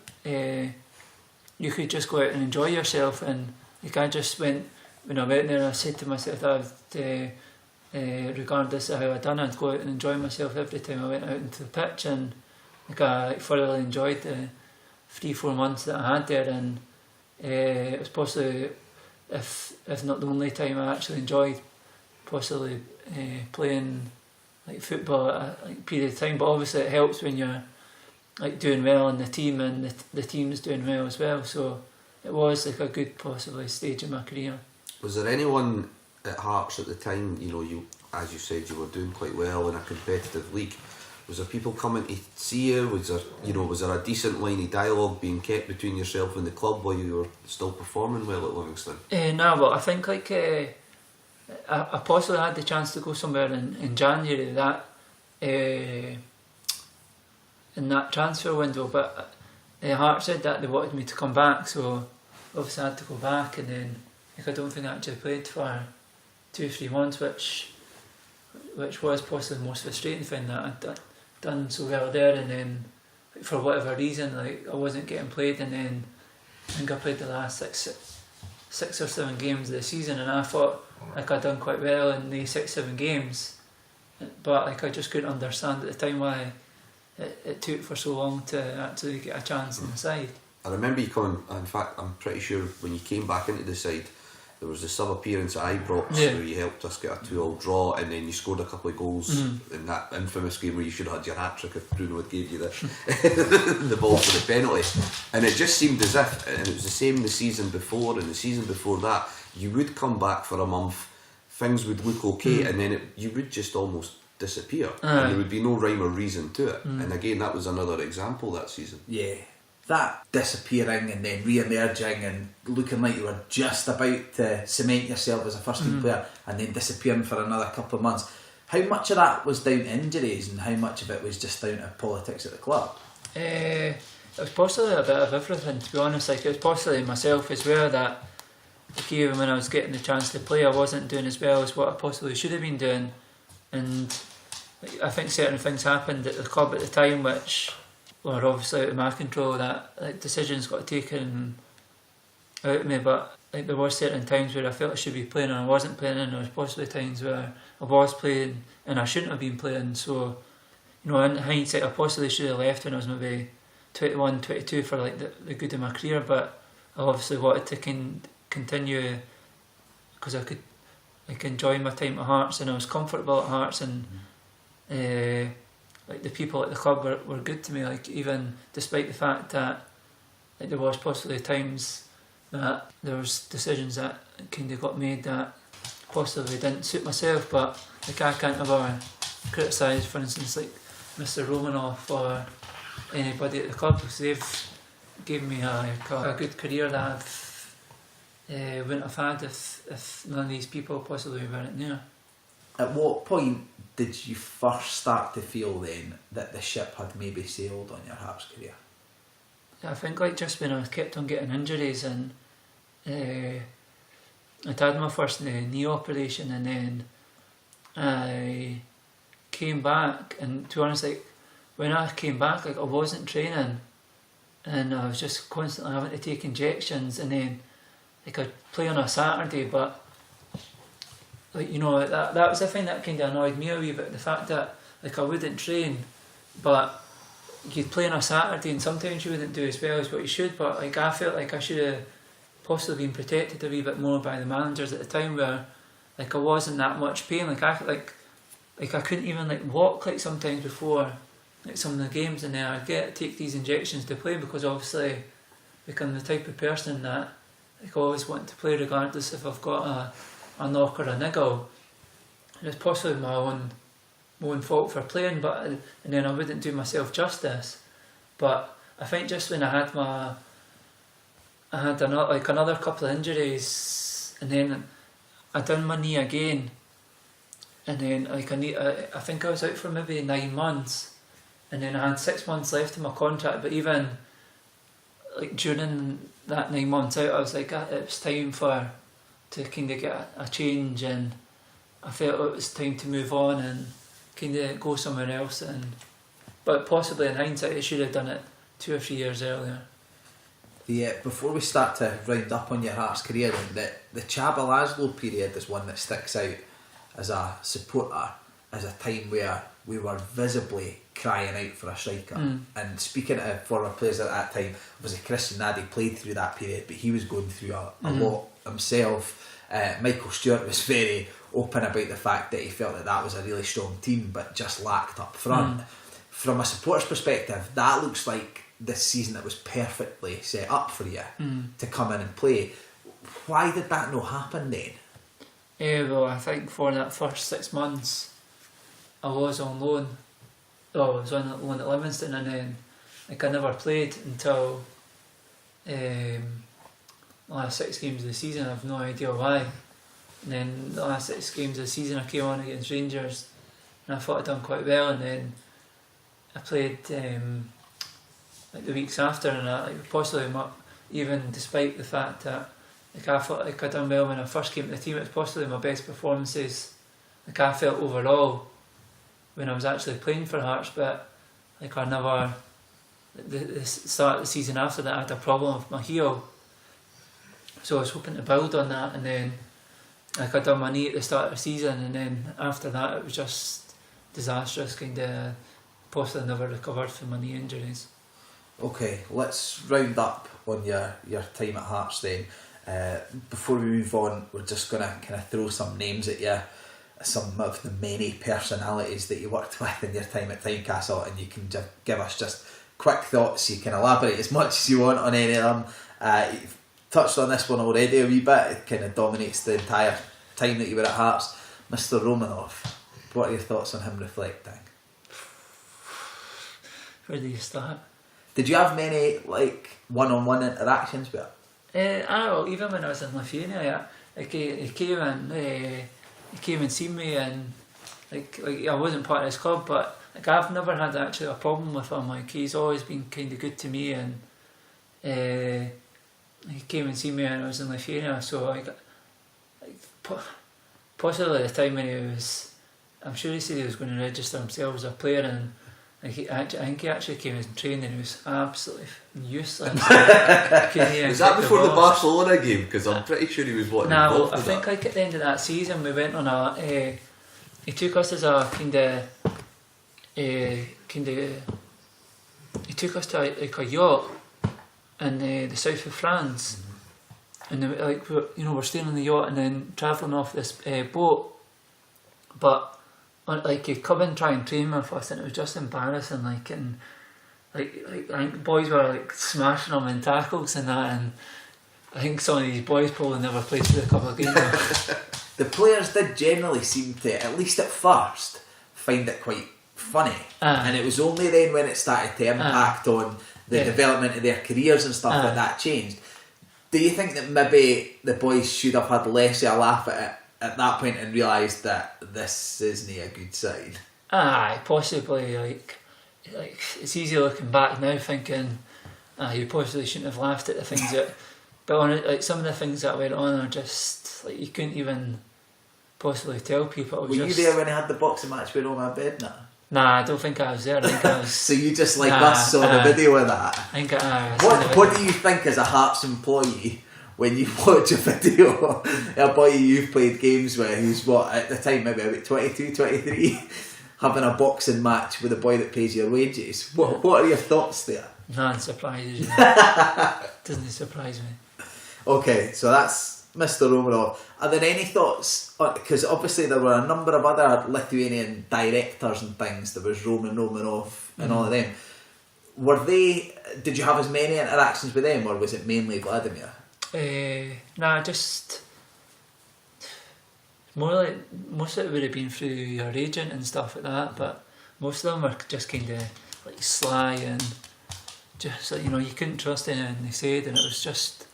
S2: You could just go out and enjoy yourself, and like I just went when I went there. I said to myself that regardless of how I done, I'd go out and enjoy myself every time I went out into the pitch, and like I thoroughly enjoyed the 3-4 months that I had there, and it was possibly, if not the only time I actually enjoyed possibly playing like football at a period of time. But obviously it helps when you're like doing well in the team and the team's doing well as well. So it was like a good possibly stage in my career.
S3: Was there anyone at Hearts at the time, you as you said, you were doing quite well in a competitive league? Was there people coming to see you? Was there a decent line of dialogue being kept between yourself and the club while you were still performing well at Livingston?
S2: No, but I think like I possibly had the chance to go somewhere in January that in that transfer window, but Hearts said that they wanted me to come back, so obviously I had to go back, and then like I don't think I actually played for 2-3 months, which was possibly the most frustrating thing, that I'd done so well there, and then for whatever reason like I wasn't getting played, and then I think I played the last six or 7 games of the season, and I thought like I'd done quite well in the 6-7 games, but like I just couldn't understand at the time why it took for so long to actually get a chance in the side.
S3: I remember you coming, in fact I'm pretty sure when you came back into the side there was the sub-appearance at Ibrox where you helped us get a 2-2 draw, and then you scored a couple of goals in that infamous game where you should have had your hat-trick if Bruno had gave you the ball for the penalty. And it just seemed as if, and it was the same the season before and the season before that, you would come back for a month, things would look okay, and then you would just almost disappear, and there would be no rhyme or reason to it. And again, that was another example that season.
S1: Yeah, that disappearing and then re-emerging and looking like you were just about to cement yourself as a first team player, and then disappearing for another couple of months. How much of that was down to injuries, and how much of it was just down to politics at the club?
S2: It was possibly a bit of everything, to be honest. Like it was possibly myself as well, that like even when I was getting the chance to play, I wasn't doing as well as what I possibly should have been doing, and like, I think certain things happened at the club at the time which were obviously out of my control, that like decisions got taken out of me, but like there were certain times where I felt I should be playing and I wasn't playing, and there was possibly times where I was playing and I shouldn't have been playing. So in hindsight I possibly should have left when I was maybe 21, 22 for like the good of my career, but I obviously wanted to continue because I could like enjoy my time at Hearts, and I was comfortable at Hearts, and like the people at the club were good to me, like even despite the fact that like there was possibly times that there was decisions that kind of got made that possibly didn't suit myself, but like I can't ever criticise, for instance, like Mr. Romanoff or anybody at the club, because they've given me a good career that I wouldn't have had if none of these people possibly weren't there.
S1: At what point did you first start to feel then that the ship had maybe sailed on your Hearts career?
S2: I think like just when I kept on getting injuries, and I'd had my first knee operation, and then I came back, and to be honest, like when I came back, like I wasn't training, and I was just constantly having to take injections, and then like I'd play on a Saturday, but like that was the thing that kind of annoyed me a wee bit, the fact that like I wouldn't train, but you'd play on a Saturday and sometimes you wouldn't do as well as what you should, but like I felt like I should have possibly been protected a wee bit more by the managers at the time, where like I wasn't that much pain, like I couldn't even like walk like sometimes before like some of the games, and then I'd take these injections to play, because obviously like I'm the type of person that like I always want to play regardless if I've got a knock or a niggle. And it's possibly my own my own fault for playing, and then I wouldn't do myself justice. But I think just when I had another couple of injuries, and then I done my knee again, and then like I think I was out for maybe 9 months, and then I had 6 months left in my contract. But even like during that 9 months out, I was like, it was time to kind of get a change, and I felt it was time to move on and kind of go somewhere else. But possibly in hindsight, I should have done it 2 or 3 years earlier.
S1: Before we start to round up on your Hearts career, the Chaba Laszlo period is one that sticks out as a supporter, as a time where we were visibly crying out for a striker. And speaking to former players at that time, obviously Christian Nadi played through that period, but he was going through a lot himself. Michael Stewart was very open about the fact that he felt that was a really strong team but just lacked up front. From a supporter's perspective, that looks like this season that was perfectly set up for you to come in and play. Why did that not happen then?
S2: Well, I think for that first 6 months I was on loan. I was on loan at Livingston, and then like I never played until the last 6 games of the season. I have no idea why. And then the last 6 games of the season I came on against Rangers, and I thought I'd done quite well, and then I played like the weeks after, and I possibly, even despite the fact that like I thought like I'd done well when I first came to the team, it was possibly my best performances like I felt overall when I was actually playing for Hearts. But like I never, the start of the season after that I had a problem with my heel, so I was hoping to build on that, and then like I'd done my knee at the start of the season, and then after that it was just disastrous, kind of possibly never recovered from my knee injuries.
S1: Okay, let's round up on your time at Hearts then. Before we move on, we're just going to kind of throw some names at you, some of the many personalities that you worked with in your time at Tynecastle, and you can just give us just quick thoughts. You can elaborate as much as you want on any of them. You've touched on this one already a wee bit. It kind of dominates the entire time that you were at Hearts. Mr. Romanov, what are your thoughts on him reflecting?
S2: Where do you start?
S1: Did you have many like one-on-one interactions with him?
S2: Well, even when I was in Lithuania, he came and seen me, and like I wasn't part of his club, but like I've never had actually a problem with him. Like he's always been kind of good to me, and he came and seen me when I was in Lithuania. So possibly the time when he was, I'm sure he said he was going to register himself as a player, and like I think he actually came and trained, and he was absolutely useless. Was
S3: that before the Barcelona game? Because I'm pretty sure he was involved
S2: well, I
S3: with
S2: think
S3: that.
S2: like at the end of that season we went on he took us as a he took us to like a yacht in the south of France, and like we're staying on the yacht and then travelling off this boat, but like he'd come and try and train with us, and it was just embarrassing. Like I think boys were like smashing him in tackles and that, and I think some of these boys probably never played through a couple of games.
S1: The players did generally seem to, at least at first, find it quite funny, and it was only then when it started to impact on the development of their careers and stuff that changed. Do you think that maybe the boys should have had less of a laugh at it at that point and realised that this isn't a good sign?
S2: Possibly. Like it's easy looking back now thinking you possibly shouldn't have laughed at the things that, but on it, like some of the things that went on are just like you couldn't even possibly tell people.
S1: Were you there when he had the boxing match with Roman Bednar?
S2: Nah, I don't think I was there. I think I was.
S1: So you just us saw the video of that?
S2: I think
S1: What do you think as a Hearts employee when you watch a video of a boy you've played games with who's at the time maybe about 22, 23 having a boxing match with a boy that pays your wages? What are your thoughts there?
S2: None surprises you. Doesn't surprise me.
S1: Okay, so that's Mr. Romanov. Are there any thoughts? Because obviously there were a number of other Lithuanian directors and things. There was Romanov and all of them. Did you have as many interactions with them, or was it mainly Vladimir?
S2: Just more like most of it would have been through your agent and stuff like that, but most of them were just kind of like sly and just like, you know, you couldn't trust anything they said, and it was just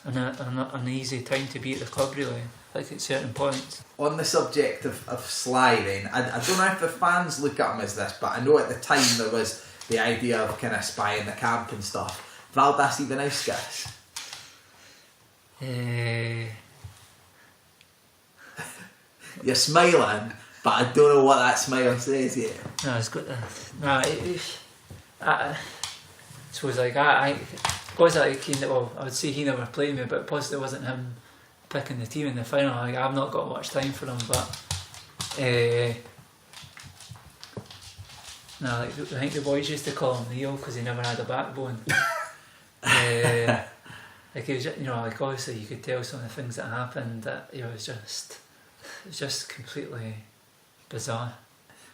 S2: an easy time to be at the club really, like at certain points.
S1: On the subject of Sly then, I don't know if the fans look at him as this, but I know at the time there was the idea of kind of spying the camp and stuff. Valdas Ivanauskas. You're smiling, but I don't know what that smile says yet.
S2: No, it's good. I suppose like I because like I would say he never played me, but possibly it wasn't him picking the team in the final. Like, I've not got much time for him, but no, like I think the boys used to call him Neil because he never had a backbone. Like he was, you know, like obviously you could tell some of the things that happened that it was just completely bizarre.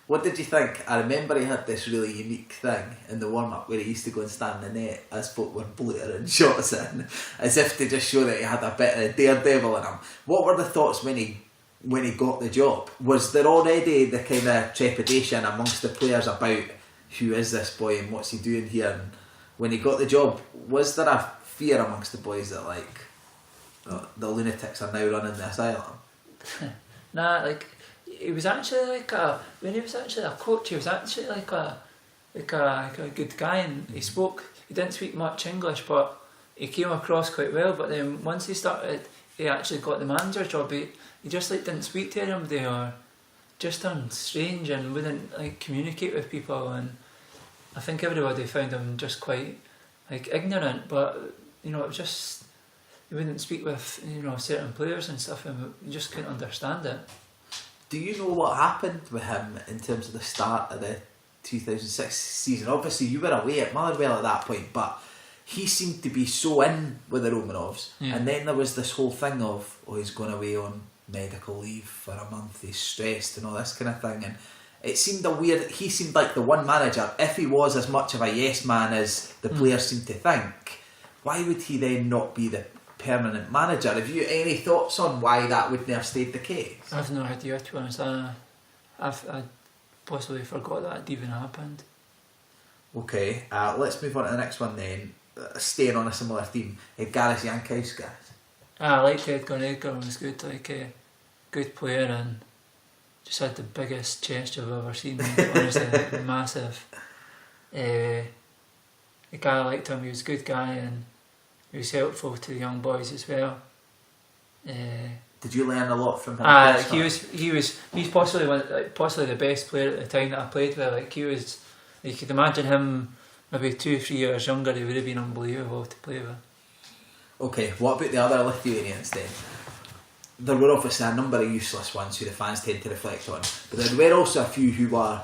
S1: What did you think? I remember he had this really unique thing in the warm-up where he used to go and stand in the net as folk were blotering shots in, as if to just show that he had a bit of daredevil in him. What were the thoughts when he got the job? Was there already the kind of trepidation amongst the players about who is this boy and what's he doing here? And when he got the job, was there a fear amongst the boys that like the lunatics are now running the asylum?
S2: Nah, like he was actually when he was actually a coach, he was actually like a good guy, and he didn't speak much English, but he came across quite well. But then once he actually got the manager job, he just like didn't speak to anybody or just turned strange and wouldn't like communicate with people, and I think everybody found him just quite like ignorant. But you know, it was just he wouldn't speak with, you know, certain players and stuff, and you just couldn't understand it.
S1: Do you know what happened with him in terms of the start of the 2006 season? Obviously you were away at Motherwell at that point, but he seemed to be so in with the Romanovs, and then there was this whole thing of, oh, he's going away on medical leave for a month, he's stressed and all this kind of thing, and it seemed he seemed like the one manager, if he was as much of a yes man as the players seemed to think, why would he then not be the permanent manager? Have you any thoughts on why that wouldn't have stayed the case?
S2: I've no idea, to be honest. I possibly forgot that even happened.
S1: Okay, let's move on to the next one then. Staying on a similar theme, Gareth Jankowski.
S2: I liked Edgar. Edgar was good, like a good player, and just had the biggest chest I've ever seen. Honestly, like, massive. The guy, I liked him. He was a good guy, and he was helpful to the young boys as well.
S1: Did you learn a lot from him?
S2: He's possibly the best player at the time that I played with. Like he was, you could imagine him maybe 2 or 3 years younger. He would have been unbelievable to play with.
S1: Okay, what about the other Lithuanians then? There were obviously a number of useless ones who the fans tend to reflect on, but there were also a few who were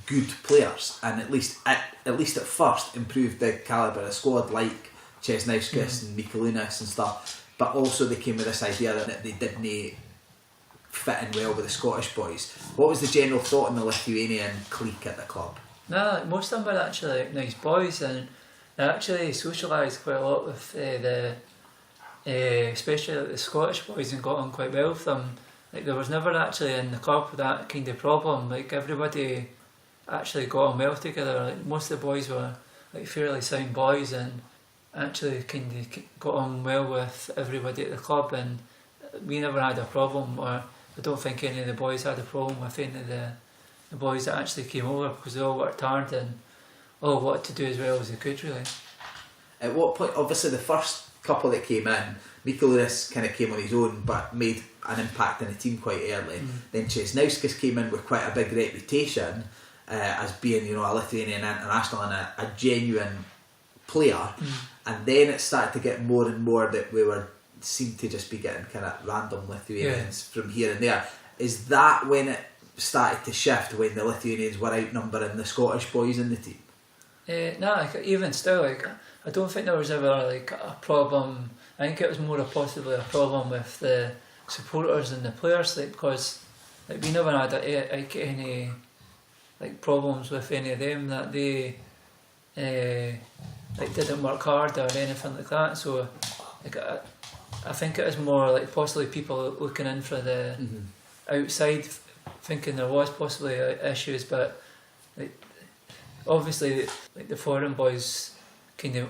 S1: good players, and at least at first improved the calibre of the squad, like Česnauskas and Mikulinas and stuff, but also they came with this idea that they didn't fit in well with the Scottish boys. What was the general thought in the Lithuanian clique at the club?
S2: No, most of them were actually like, nice boys, and they actually socialised quite a lot with especially like, the Scottish boys, and got on quite well with them. Like there was never actually in the club that kind of problem. Like everybody actually got on well together. Like most of the boys were like fairly sound boys, and actually kind of got on well with everybody at the club, and we never had a problem, or I don't think any of the boys had a problem with any of the boys that actually came over, because they all worked hard and all wanted to do as well as they could really.
S1: At what point, obviously the first couple that came in, Mikulinas kind of came on his own but made an impact in the team quite early. Then Česnauskas came in with quite a big reputation as being, you know, a Lithuanian international and a genuine player, and then it started to get more and more that we seemed to just be getting kind of random Lithuanians from here and there. Is that when it started to shift, when the Lithuanians were outnumbering the Scottish boys in the team?
S2: No, like, even still, like I don't think there was ever like a problem. I think it was more possibly a problem with the supporters and the players, like, because like we never had any like problems with any of them, that they like didn't work hard or anything like that. So like I think it was more like possibly people looking in for the outside thinking there was possibly issues, but like obviously like the foreign boys kind of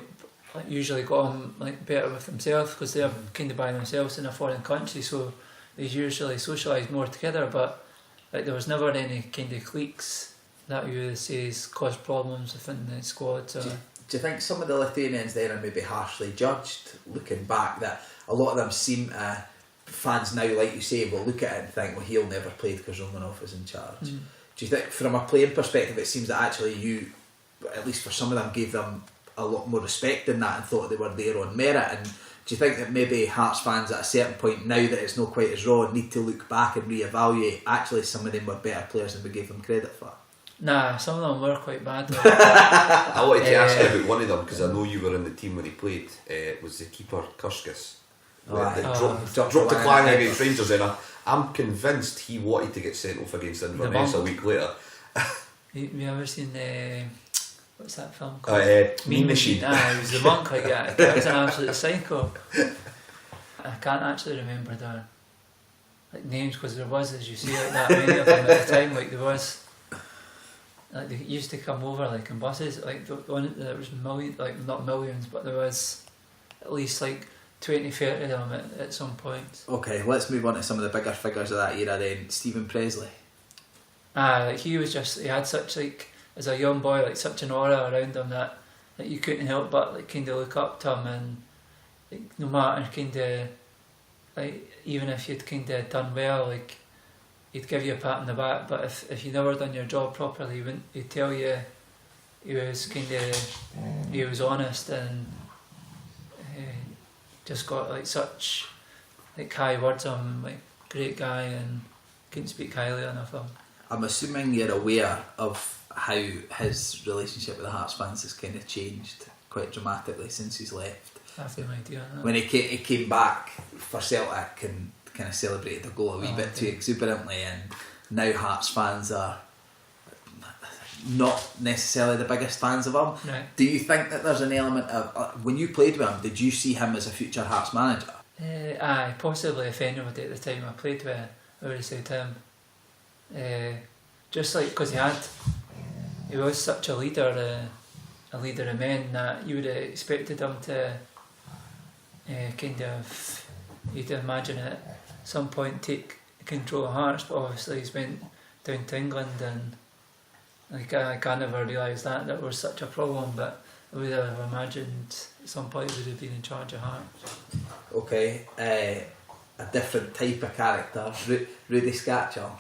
S2: like usually got on like better with themselves because they're kind of by themselves in a foreign country, so they usually socialise more together. But like there was never any kind of cliques that you would say caused problems within the squad. So.
S1: Do you think some of the Lithuanians then are maybe harshly judged, looking back, that a lot of them seem fans now, like you say, will look at it and think, well, he'll never play because Romanov was in charge. Do you think from a playing perspective it seems that actually you, at least for some of them, gave them a lot more respect than that and thought they were there on merit? And do you think that maybe Hearts fans at a certain point, now that it's not quite as raw, need to look back and reevaluate actually some of them were better players than we gave them credit for?
S2: Nah, some of them were quite bad.
S3: I wanted to ask you about one of them because I know you were in the team when he played. Was the keeper Kurskis? Dropped the clang against Rangers, and I'm convinced he wanted to get sent off against Inverness a week later.
S2: You ever seen the what's that film called?
S3: Mean Machine.
S2: He was the monk. Like that was an absolute psycho. I can't actually remember their like names because there was, as you see, like that many of them at the time. Like there was. Like they used to come over like in buses, like there was like not millions, but there was at least like 20-30 of them at some point.
S1: Okay, let's move on to some of the bigger figures of that era then. Stephen Presley.
S2: Like he had such like, as a young boy, like such an aura around him that like you couldn't help but like kind of look up to him, and like, no matter kind of like even if you'd kind of done well, like he'd give you a pat on the back, but if you never done your job properly, he'd tell you he was he was honest, and just got like such like high words on him, like great guy, and couldn't speak highly enough of him. I'm
S1: assuming you're aware of how his relationship with the Hearts fans has kind of changed quite dramatically since he's left.
S2: I have no idea.
S1: When he came back for Celtic and kind of celebrated the goal a wee bit too exuberantly, and now Hearts fans are not necessarily the biggest fans of him.
S2: Right.
S1: Do you think that there's an element of when you played with him, did you see him as a future Hearts manager?
S2: Aye, possibly if anybody at the time I played with, I would have said him. Just like because he was such a leader of men that you would have expected him to kind of, you'd imagine at some point take control of Hearts, but obviously he's went down to England, and like I never realised that there was such a problem, but I would have imagined at some point he would have been in charge of Hearts. Okay,
S1: a different type of character, Rudy Scatchell.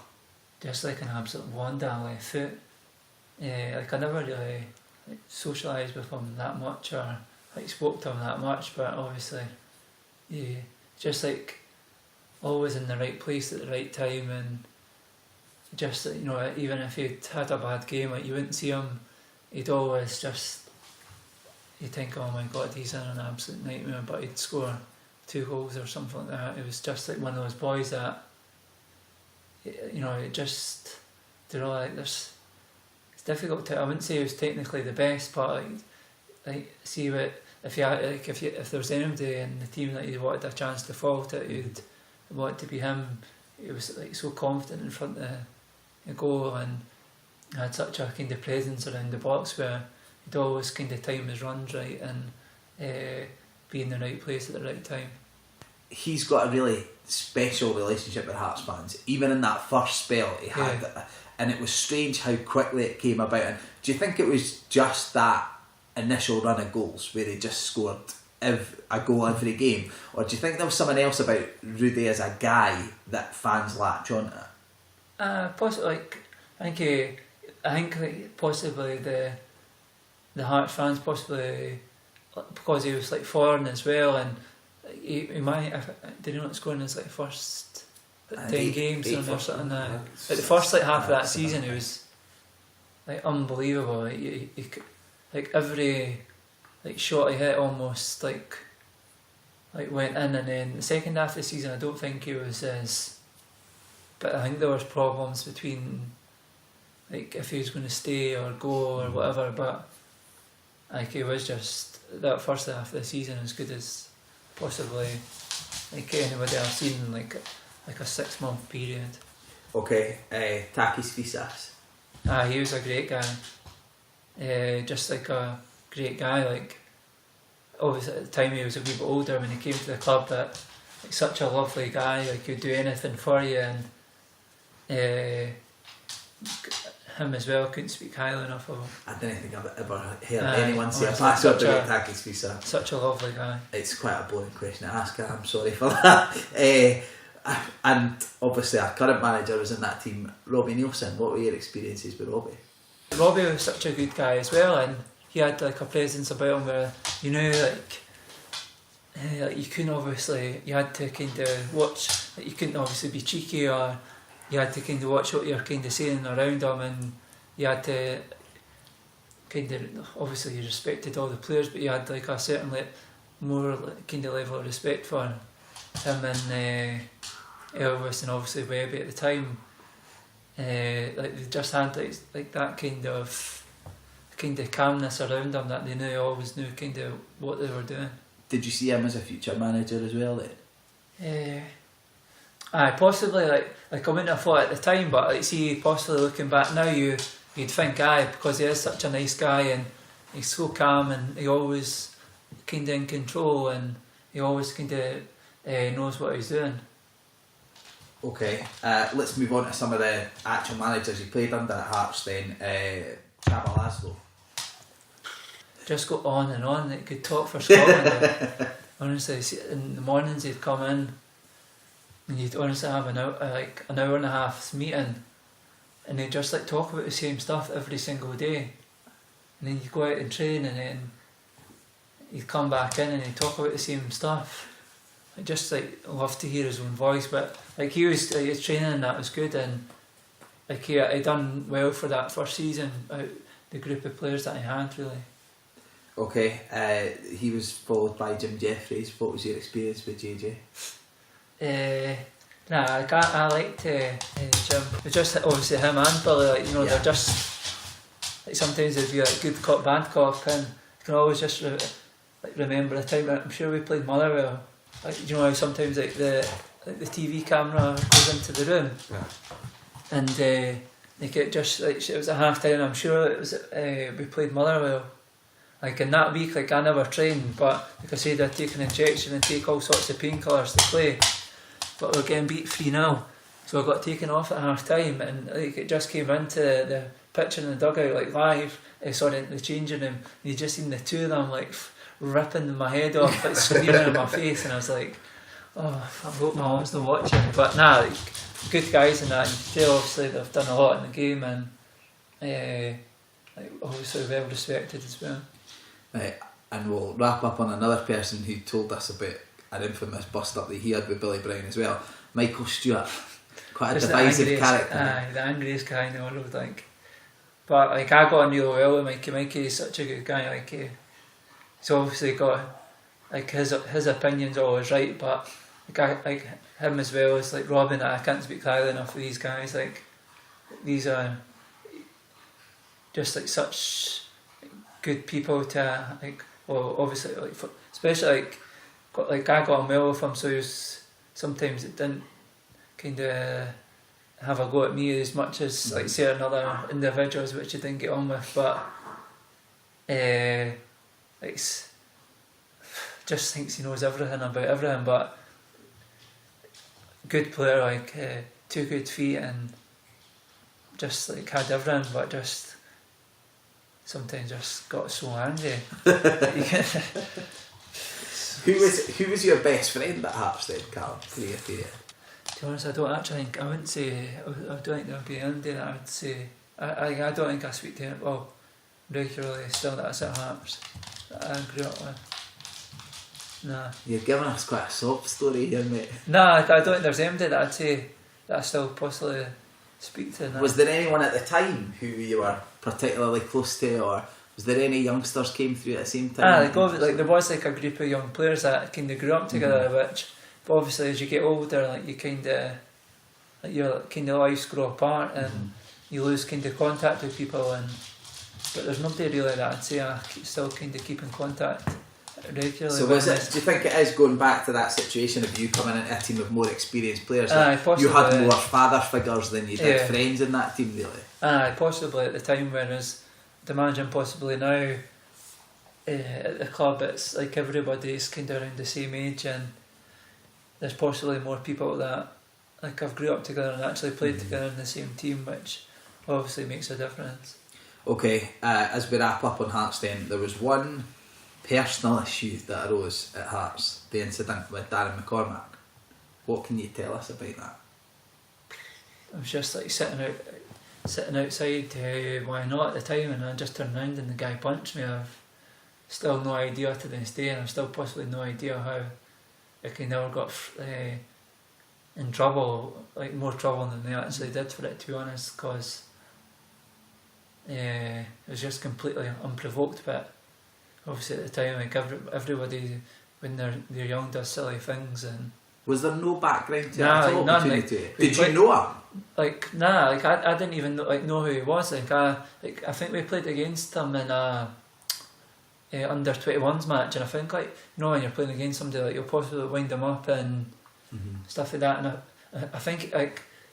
S2: Just like an absolute wonder left foot. Like I never really like, socialised with him that much or like spoke to him that much, but obviously just like always in the right place at the right time, and just you know, even if he'd had a bad game, like you wouldn't see him, he'd always just, you'd think, oh my god, he's in an absolute nightmare, but he'd score 2 goals or something like that. It was just like one of those boys that, you know, it just, you know, like there's, it's difficult to, I wouldn't say he was technically the best, but like see what, if there was anybody in the team that you wanted a chance to fall to, you'd want it to be him. He was like so confident in front of the goal, and had such a kind of presence around the box where he'd always kind of time his runs right and be in the right place at the right time.
S1: He's got a really special relationship with Hearts fans, even in that first spell he had, and it was strange how quickly it came about. And do you think it was just that initial run of goals where they just scored a goal every game, or do you think there was something else about Rudy as a guy that fans latch onto?
S2: Possibly, like I think like possibly the Hearts fans, possibly because he was like foreign as well, and he might did he not score in his like first 10 games or something like that. Like the first like half of that season, it was like unbelievable. He like every like shot he hit almost like went in, and then the second half of the season I don't think he was as, but I think there was problems between like if he was going to stay or go or whatever, but like he was just that first half of the season as good as possibly like anybody I've seen in like a 6-month period.
S1: Okay, Takis Fisas.
S2: He was a great guy. Just like a great guy. Like, obviously at the time he was a wee bit older when he came to the club, but like such a lovely guy. Like, he'd do anything for you, and him as well. Couldn't speak highly enough of him.
S1: I don't think I've ever heard anyone say a
S2: honestly,
S1: pass up
S2: such
S1: about
S2: a-
S1: Takis Fisas.
S2: Such a lovely guy.
S1: It's quite a boring question to ask. I'm sorry for that. And obviously our current manager was in that team, Robbie Nielsen. What were your experiences with Robbie?
S2: Robbie was such a good guy as well, and he had like a presence about him where, you know, like you couldn't obviously, you had to kind of watch, like you couldn't obviously be cheeky, or you had to kind of watch what you're kind of saying around him, and you had to kind of, obviously you respected all the players, but you had like a certain more kind of level of respect for him and Elvis and obviously Webby at the time. Like they just had like that kind of calmness around them, that they always knew kind of what they were doing.
S1: Did you see him as a future manager as well then?
S2: Aye, possibly. Like I wouldn't have thought at the time, but like, see, possibly looking back now, you'd think, because he is such a nice guy and he's so calm and he always kind of in control and he always kind of knows what he's doing.
S1: Okay, let's move on to some of the actual managers you played under at Hearts then. Caballaslo.
S2: Just go on and on. They could talk for Scotland. Honestly, in the mornings he'd come in and you'd honestly have an hour and a half's meeting, and they'd just like talk about the same stuff every single day. And then you'd go out and train, and then he'd come back in and he'd talk about the same stuff. I just like love to hear his own voice, but like his training and that was good, and like he done well for that first season. The group of players that he had, really.
S1: Okay, he was followed by Jim Jeffries. What was your experience with JJ?
S2: I liked Jim. It's just obviously him and Billy. Like, you know,
S1: Yeah.
S2: they're just like sometimes they'd be like good cop, bad cop, and you can always just remember the time. I'm sure we played Motherwell. Like, you know how sometimes like the TV camera goes into the room, and like it just like it was at half time. I'm sure it was we played Motherwell. Like in that week, like I never trained, but like I said, I'd take an injection and take all sorts of painkillers to play. But we were getting beat 3-0, so I got taken off at half time, and like it just came into the pitch in the dugout like live. Sorry, the changing room. You just seen the two of them like ripping my head off, like screaming in my face, and I was like, oh, I hope my mum's not watching. But nah, like good guys and that. You can tell obviously they've done a lot in the game, and like obviously well respected as well.
S1: Right, and we'll wrap up on another person who told us about an infamous bust up that he had with Billy Brown as well. Michael Stewart, quite a
S2: Just
S1: divisive character.
S2: The angriest guy in the world, like. But like I got on real well with Mikey. Mikey is such a good guy. Like he's obviously got like his opinion's always right, but like him as well as like Robin. I can't speak highly enough of these guys. Like these are just like such good people to like. Well, obviously like especially like I got on well with him, so he was, sometimes it didn't kind of have a go at me as much as like certain other individuals which he didn't get on with, but like just thinks he knows everything about everything, but good player, like 2 good feet and just like had everything, but just sometimes just got so angry.
S1: Who was your best friend at Hearts then, Calum, for your period?
S2: To be honest, I don't actually think, I wouldn't say, I don't think there would be anybody that I would say, I don't think I speak to him, well, regularly still that I sit at Hearts, that I grew up with. Nah.
S1: You're giving us quite a sob story here, mate.
S2: Nah, I don't think there's anybody that I'd say that I still possibly speak to. Nah.
S1: Was there anyone at the time who you were particularly close to, or was there any youngsters came through at the same time?
S2: Like there was like a group of young players that kind of grew up together, which, but obviously as you get older, like you kind of, like your kind of lives grow apart and you lose kind of contact with people, and but there's nobody really that I'd say I still kind of keep in contact regularly.
S1: So do you think it is going back to that situation of you coming into a team of more experienced players? You had more father figures than you did friends in that team, really?
S2: Possibly at the time, whereas the managing possibly now at the club, it's like everybody's kind of around the same age, and there's possibly more people that like I've grew up together and actually played together in the same team, which obviously makes a difference.
S1: Okay, as we wrap up on Hearts then, there was one personal issue that arose at Hearts, the incident with Darren McCormack. What can you tell us about that?
S2: I was just like sitting outside why not at the time, and I just turned around and the guy punched me. I've still no idea to this day, and I've still possibly no idea how I never got in trouble, like more trouble than they actually did for it, to be honest, because it was just completely unprovoked. But obviously at the time, like everybody when they're young does silly things. And
S1: was there no background to it
S2: at
S1: all?
S2: None,
S1: Did you know him?
S2: Like I didn't even know who he was. I think we played against him in a under 21s match, and I think when you're playing against somebody, like you'll possibly wind them up and stuff like that. And I think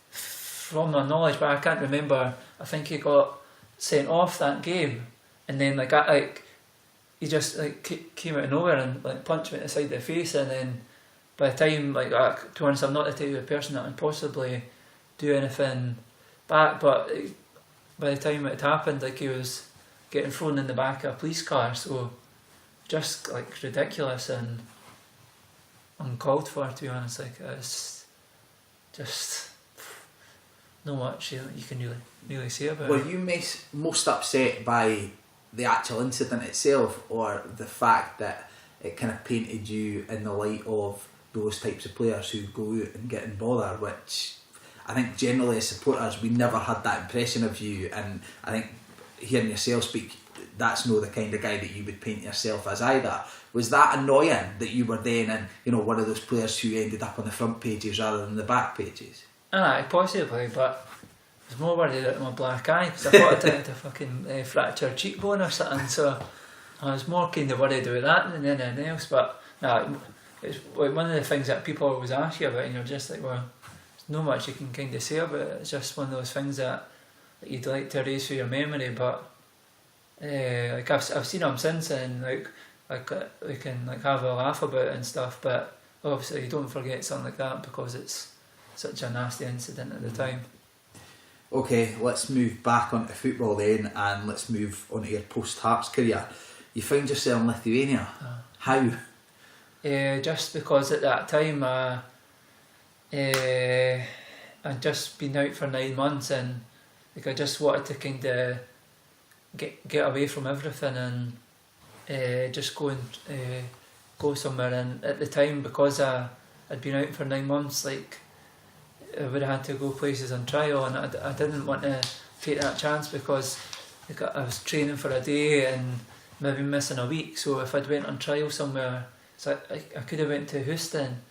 S2: from my knowledge, but I can't remember, I think he got sent off that game, and then he just came out of nowhere and punched me in the side of the face, and then by the time to be honest, I'm not the type of person that would possibly do anything back, but by the time it happened, he was getting thrown in the back of a police car, so just ridiculous and uncalled for, to be honest. It's just not much you can really say about it.
S1: Were you most upset by the actual incident itself, or the fact that it kind of painted you in the light of those types of players who go out and get in bother, which I think generally as supporters we never had that impression of you, and I think hearing yourself speak, that's not the kind of guy that you would paint yourself as either. Was that annoying that you were then one of those players who ended up on the front pages rather than the back pages?
S2: Possibly, but I was more worried about my black eye, because I thought I had a fucking fractured cheekbone or something, so I was more kind of worried about that than anything else. But it's one of the things that people always ask you about, and you're just like, well, there's not much you can kind of say about it. It's just one of those things that you'd like to erase through your memory, but I've seen him since, and we can have a laugh about it and stuff, but obviously you don't forget something like that because it's such a nasty incident at the time.
S1: Okay, let's move back onto football then, and let's move on to your post-Hearts career. You found yourself in Lithuania. How?
S2: Just because at that time I'd just been out for 9 months, and I just wanted to kind of get away from everything and just go somewhere. And at the time, because I'd been out for 9 months, I would have had to go places on trial, and I didn't want to take that chance, because I was training for a day and maybe missing a week. So if I'd went on trial somewhere, so I could have went to Houston,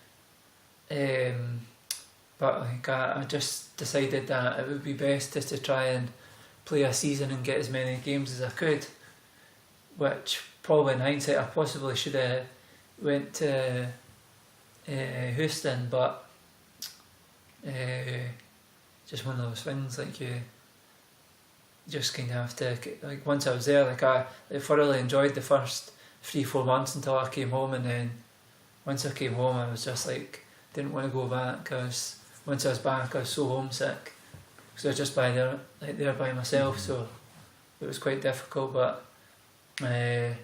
S2: but I just decided that it would be best just to try and play a season and get as many games as I could, which probably in hindsight I possibly should have went to Houston, but just one of those things, you just kind of have to, once I was there, I thoroughly enjoyed the first 3-4 months until I came home, and then once I came home I was just didn't want to go back, because once I was back I was so homesick, because I was just there by myself, so it was quite difficult. But it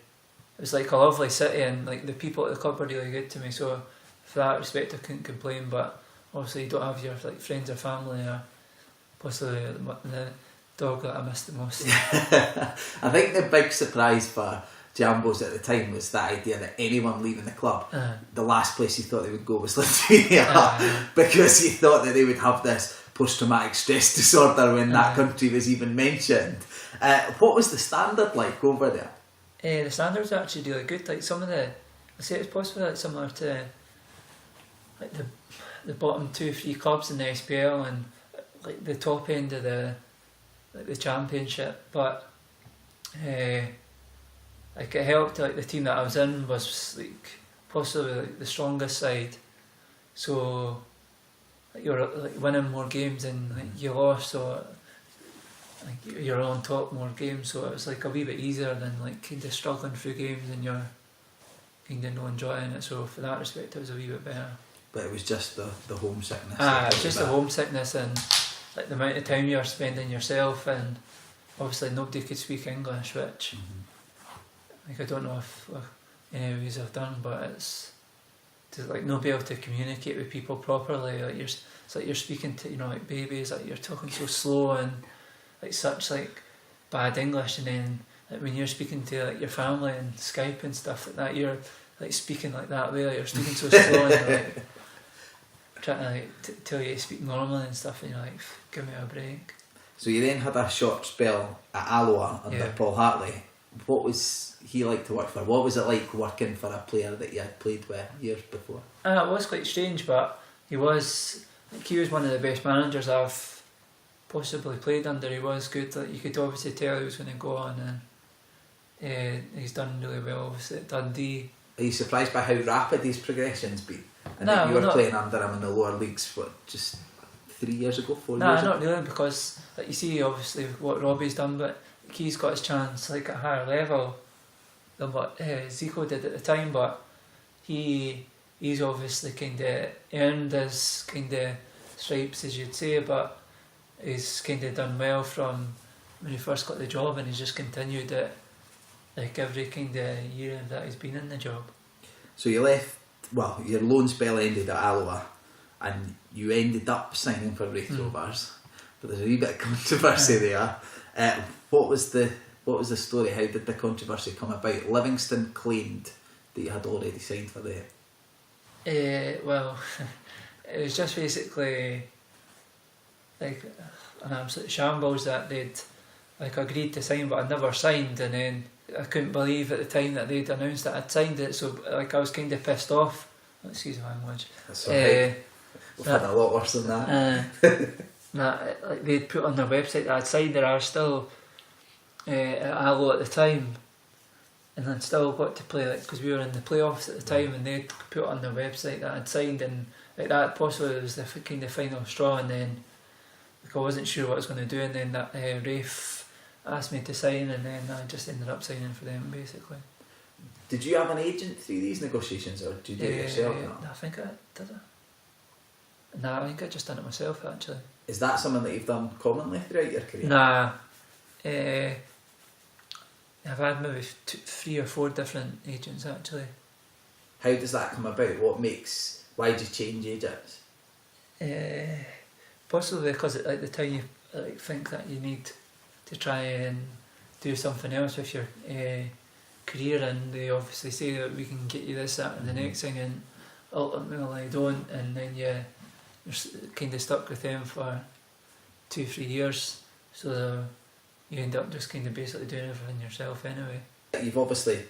S2: was a lovely city, and the people at the club were really good to me, so for that respect I couldn't complain. But obviously you don't have your friends or family, or possibly the dog that I missed the most.
S1: I think the big surprise for Jambos at the time was that idea that anyone leaving the club, the last place he thought they would go was Lithuania, because he thought that they would have this post-traumatic stress disorder when that country was even mentioned. What was the standard like over there?
S2: The standards are actually really good. Some of I say it's possibly similar to the bottom 2-3 clubs in the SPL, and the top end of the championship. But like it helped. Like the team that I was in was like possibly like the strongest side, so like, you're like winning more games than like you lost, so like you're on top more games. So it was like a wee bit easier than like kind of struggling through games and you're kind of not enjoying it. So for that respect, it was a wee bit better.
S1: But it was just the homesickness.
S2: It's just the homesickness and like the amount of time you're spending yourself, and obviously nobody could speak English, which like I don't know if any of you have done, but it's to like not be able to communicate with people properly. Like it's like you're speaking to like babies, like you're talking so slow and like such like bad English, and then like when you're speaking to like your family and Skype and stuff like that, you're like speaking like that way, like you're speaking so slow and you're like trying to like tell you to speak normally and stuff, and you're like, give me a break.
S1: So you then had a short spell at Alloa under Paul Hartley. What was he like to work for? What was it like working for a player that you had played with years before?
S2: It was quite strange, but he was one of the best managers I've possibly played under. He was good. Like, you could obviously tell he was going to go on, and he's done really well obviously at Dundee. Are
S1: you surprised by how rapid his progression's been? And
S2: no,
S1: you were playing under him in the lower leagues, just 3 years ago, 4 years ago?
S2: No, not really, because like you see obviously what Robbie's done, but he's got his chance like at a higher level than what Zico did at the time, but he's obviously kind of earned his kind of stripes, as you'd say, but he's kind of done well from when he first got the job, and he's just continued it like every kind of year that he's been in the job.
S1: So you left, well, your loan spell ended at Alloa and you ended up signing for Wraith Rovers, but there's a wee bit of controversy there. What was the story? How did the controversy come about? Livingston claimed that you had already signed for them.
S2: Well, it was just basically like an absolute shambles that they'd like agreed to sign, but I'd never signed, and then I couldn't believe at the time that they'd announced that I'd signed it. So like I was kind of pissed off. Excuse my language.
S1: That's alright. We've had a lot worse than that.
S2: Like they'd put on their website that I'd signed there. I was still at Alloa at the time, and then still got to play like because we were in the playoffs at the time, and they'd put on their website that I'd signed, and like that possibly was the kind of final straw. And then like I wasn't sure what I was going to do, and then that Rafe asked me to sign, and then I just ended up signing for them basically.
S1: Did you have an agent through these negotiations, or did you do it yourself?
S2: I think I did it. No, I think I just done it myself actually.
S1: Is that something that you've done commonly throughout your career?
S2: Nah, I've had maybe 3 or 4 different agents actually.
S1: How does that come about? Why did you change agents?
S2: Possibly because at the time you like think that you need to try and do something else with your career, and they obviously say that we can get you this, that and the next thing, and ultimately don't, and then you're kind of stuck with them for 2-3 years, so you end up just kind of basically doing everything yourself anyway. You've
S1: obviously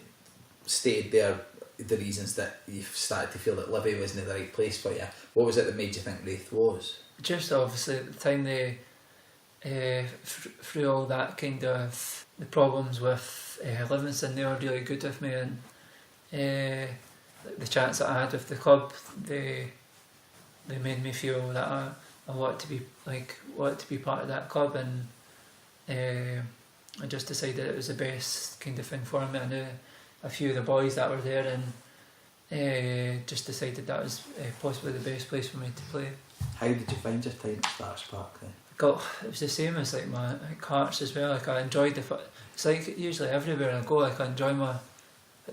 S1: stated there the reasons that you've started to feel that Livy wasn't the right place for you. What was it that made you think Wraith was?
S2: Just obviously at the time they through all that kind of the problems with Livingston, they were really good with me, and the chance that I had with the club, they made me feel that I wanted to be part of that club, and I just decided it was the best kind of thing for me. I knew a few of the boys that were there, and just decided that was possibly the best place for me to play.
S1: How did you find your time at Stars Park then?
S2: It was the same as like my Hearts as well. Like I enjoyed it's like usually everywhere I go, like I enjoy my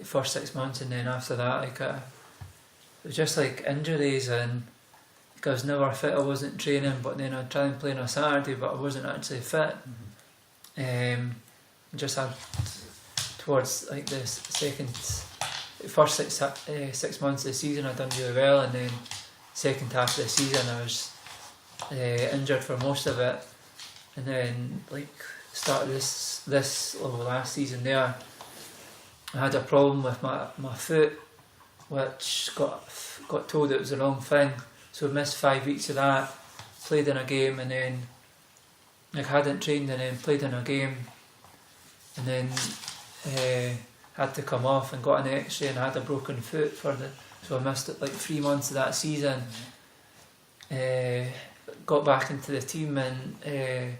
S2: first 6 months, and then after that it was just like injuries, and like I was never fit. I wasn't training, but then I'd try and play on a Saturday, but I wasn't actually fit. Just had towards like the first 6 months of the season I'd done really well, and then second half of the season I was injured for most of it, and then like started last season there I had a problem with my foot, which got told it was the wrong thing, so I missed 5 weeks of that, played in a game, and then like hadn't trained, and then played in a game, and then had to come off and got an X-ray and had a broken foot so I missed it like 3 months of that season. Got back into the team in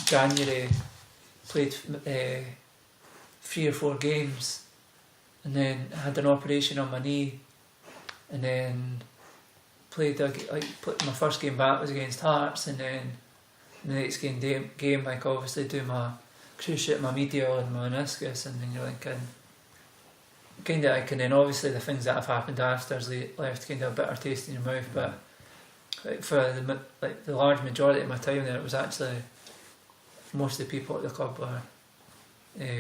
S2: January, played 3 or 4 games, and then had an operation on my knee, and then played my first game back was against Hearts, and then the next game like obviously do my cruciate, my medial and my meniscus, and then you're thinking kind of and then obviously the things that have happened after has left kind of a bitter taste in your mouth, but like for the large majority of my time there, it was actually most of the people at the club were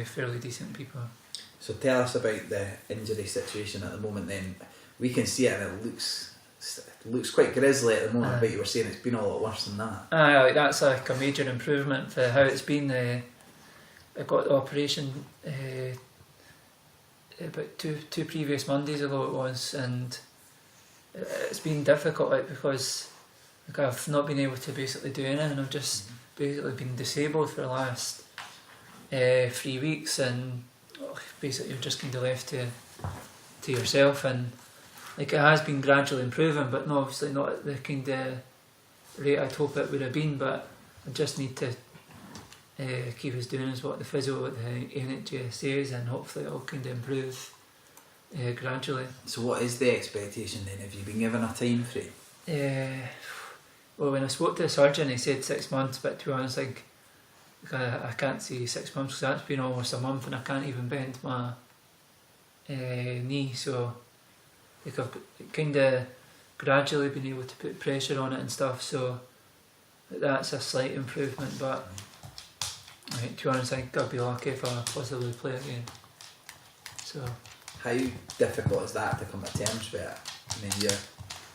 S2: fairly decent people.
S1: So tell us about the injury situation at the moment then. We can see it and it looks quite grisly at the moment, but you were saying it's been a lot worse than that.
S2: Like that's like a major improvement for how it's been. I got the operation about two previous Mondays ago it was, and it's been difficult because like I've not been able to basically do anything. I've just basically been disabled for the last 3 weeks, and basically you're just kind of left to yourself, and like it has been gradually improving, but obviously not at the kind of rate I'd hope it would have been, but I just need to keep us doing is what the physio at the NHS says, and hopefully it'll kind of improve gradually.
S1: So what is the expectation then? Have you been given a time frame?
S2: Well, when I spoke to the surgeon he said 6 months, but to be honest I can't see 6 months because that's been almost a month and I can't even bend my knee, so like I've kind of gradually been able to put pressure on it and stuff, so that's a slight improvement, but to be honest I think I'll be lucky if I possibly play again. So
S1: how difficult is that to come to terms with it? I mean, you're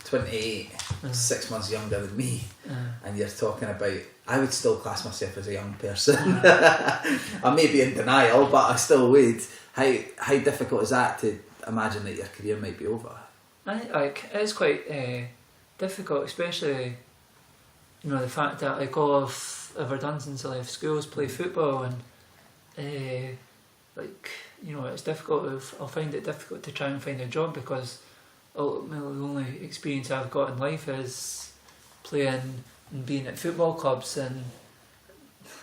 S1: 28, 6 months younger than me, and you're talking about, I would still class myself as a young person. I may be in denial, but I still would. How difficult is that to imagine that your career might be over?
S2: It's quite difficult, especially the fact that like all I've ever done since I left school is play football, and it's difficult. I'll find it difficult to try and find a job because ultimately the only experience I've got in life is playing and being at football clubs, and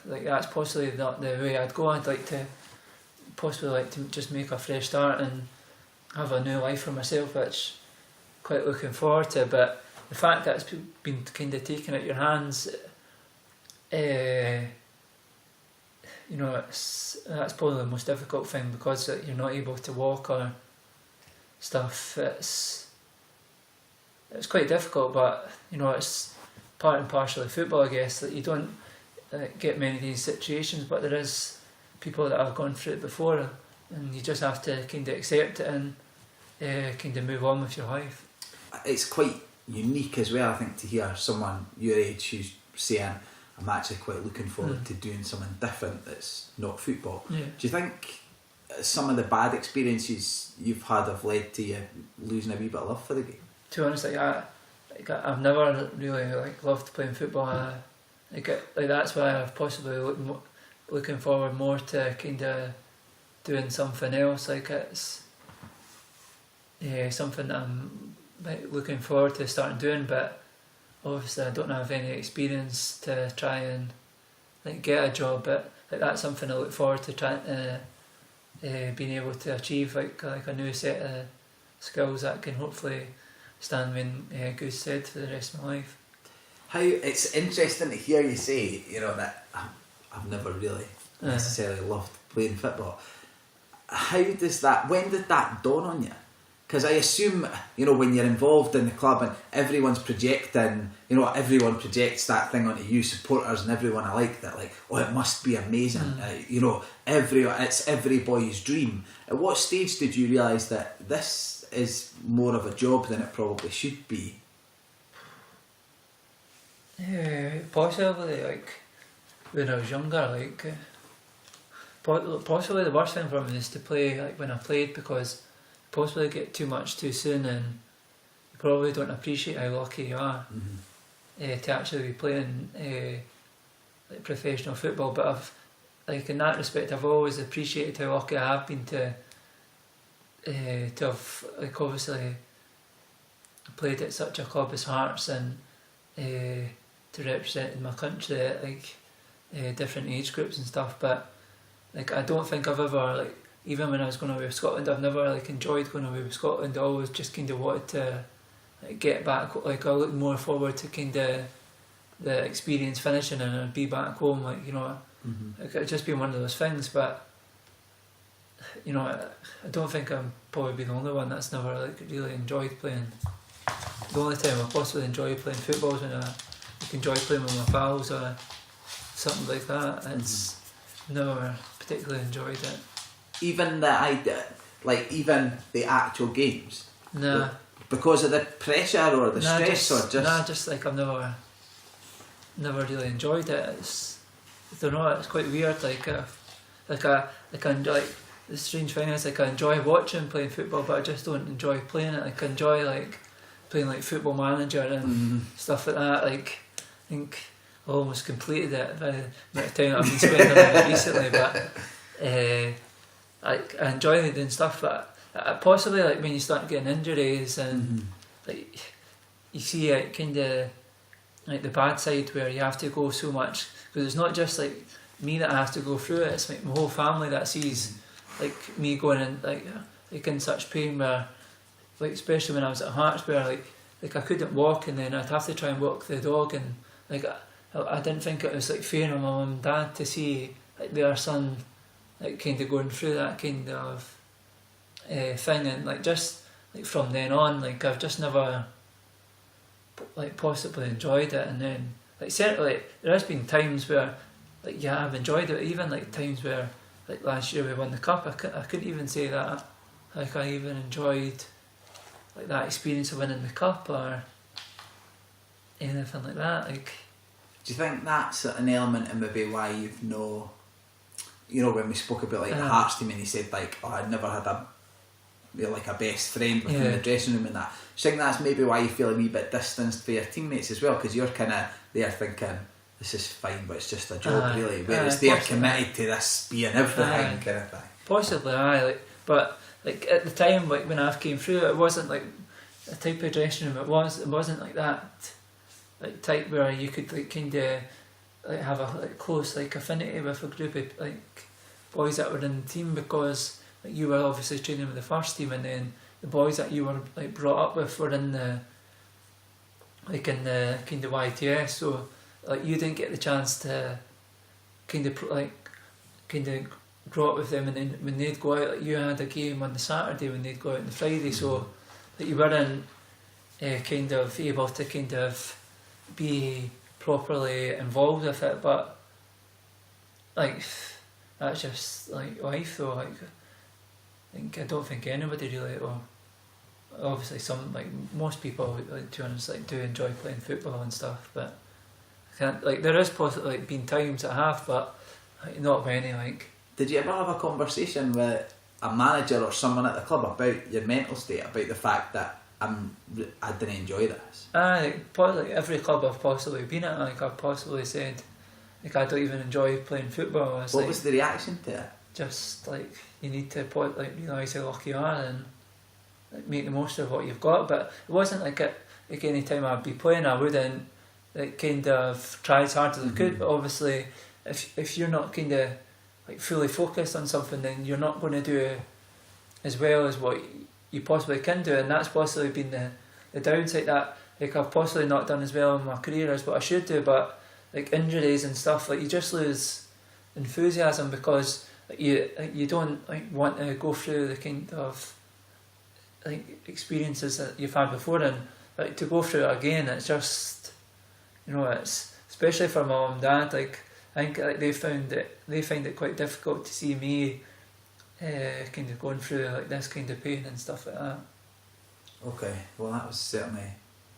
S2: like that's possibly not the way I'd go. I'd like to just make a fresh start and have a new life for myself, which I'm quite looking forward to. But the fact that it's been kind of taken out your hands, that's probably the most difficult thing, because you're not able to walk or stuff. It's quite difficult, but it's part and parcel of football, I guess, that you don't get many of these situations, but there is people that have gone through it before, and you just have to kind of accept it and kind of move on with your life.
S1: It's quite unique as well, I think, to hear someone your age who's saying, I'm actually quite looking forward to doing something different that's not football.
S2: Yeah.
S1: Do you think some of the bad experiences you've had have led to you losing a wee bit of love for the game?
S2: To be honest, I've never really loved playing football. That's why I've possibly looking forward more to kind of doing something else. It's something that I'm looking forward to starting doing, but obviously I don't have any experience to try and get a job. But that's something I look forward to trying being able to achieve, like a new set of skills that can hopefully stand me in good stead for the rest of my life. It's
S1: interesting to hear you say, that I've never really necessarily loved playing football. When did that dawn on you? Because I assume, when you're involved in the club and everyone's projecting, everyone projects that thing onto you, supporters and everyone alike, that it must be amazing. It's every boy's dream. At what stage did you realise that this is more of a job than it probably should be?
S2: Possibly when I was younger, possibly the worst thing for me is to play when I played, because you possibly get too much too soon and you probably don't appreciate how lucky you are to actually be playing professional football. But like in that respect, I've always appreciated how lucky I have been to have, like, obviously played at such a club as Hearts, and to represent my country at like different age groups and stuff. But like, I don't think I've ever, like, even when I was going away with Scotland, I've never like enjoyed going away with Scotland. I always just kind of wanted to like get back. Like, I look more forward to kind of the experience finishing and I'd be back home. Like, you know, like, it'd just been one of those things. But you know, I don't think I'm probably the only one that's never like really enjoyed playing. The only time I possibly enjoy playing football is when I like, enjoy playing with my pals or something like that. It's never particularly enjoyed it.
S1: Even the idea, like even the actual games.
S2: Nah.
S1: Like, because of the pressure or the stress, or just.
S2: Nah, just like I've never really enjoyed it. It's, I don't know. It's quite weird. Like I enjoy. Like, the strange thing is, like, I enjoy watching playing football, but I just don't enjoy playing it. Like, I enjoy like playing like Football Manager and stuff like that. Like, I think I almost completed it by the amount of time I've been spending on it recently. But I enjoy doing stuff. But possibly like when you start getting injuries and like you see it kind of like the bad side where you have to go so much, because it's not just like me that has to go through it. It's like my whole family that sees like me going in like in such pain, where like especially when I was at Hearts, where like I couldn't walk and then I'd have to try and walk the dog, and like I didn't think it was like fair on my mum and dad to see like their son like kind of going through that kind of thing, and like just like from then on, like I've just never like possibly enjoyed it. And then like certainly like, there has been times where like yeah I've enjoyed it, even like times where like last year we won the cup, I couldn't even say that like I even enjoyed like that experience of winning the cup or anything like that. Like,
S1: do you think that's an element of maybe why you've no, you know, when we spoke about like the Hearts team and he said like, oh, I'd never had a, you know, like a best friend within the dressing room and that. Do you think that's maybe why you feel a wee bit distanced for your teammates as well, because you're kind of there thinking this is fine but it's just a job really, whereas they're committed to this being everything kind of thing.
S2: Possibly, like, but like at the time, like when I came through, it wasn't like a type of dressing room. It wasn't like that, like type where you could like kind of like have a like close like affinity with a group of like boys that were in the team, because like you were obviously training with the first team, and then the boys that you were like brought up with were in the like in the kind of YTS, so like you didn't get the chance to kind of grow up with them, and then when they'd go out, like you had a game on the Saturday when they'd go out on the Friday, so that you weren't kind of able to kind of be properly involved with it. But like that's just like life though. Like I don't think anybody really, well obviously some, like most people, like to be honest, like do enjoy playing football and stuff, but I can't, like there is possibly like been times I have, but like, not many. Like,
S1: did you ever have a conversation with a manager or someone at the club about your mental state, about the fact that I didn't enjoy this?
S2: Like every club I've possibly been at, like I've possibly said like I don't even enjoy playing football.
S1: What was the reaction to it?
S2: Just like you need to like realise how lucky you are and like make the most of what you've got. But it wasn't like like any time I'd be playing I wouldn't like kind of try as hard as I could. But obviously if you're not kind of like fully focused on something, then you're not going to do as well as what you possibly can do, and that's possibly been the downside, that like I've possibly not done as well in my career as what I should do. But like injuries and stuff, like you just lose enthusiasm because like, you don't like want to go through the kind of like experiences that you've had before, and like to go through it again, it's just, you know, it's especially for my mum and dad, like I think like they find it quite difficult to see me kind of going through like this kind of pain and stuff like that. Okay,
S1: well that was certainly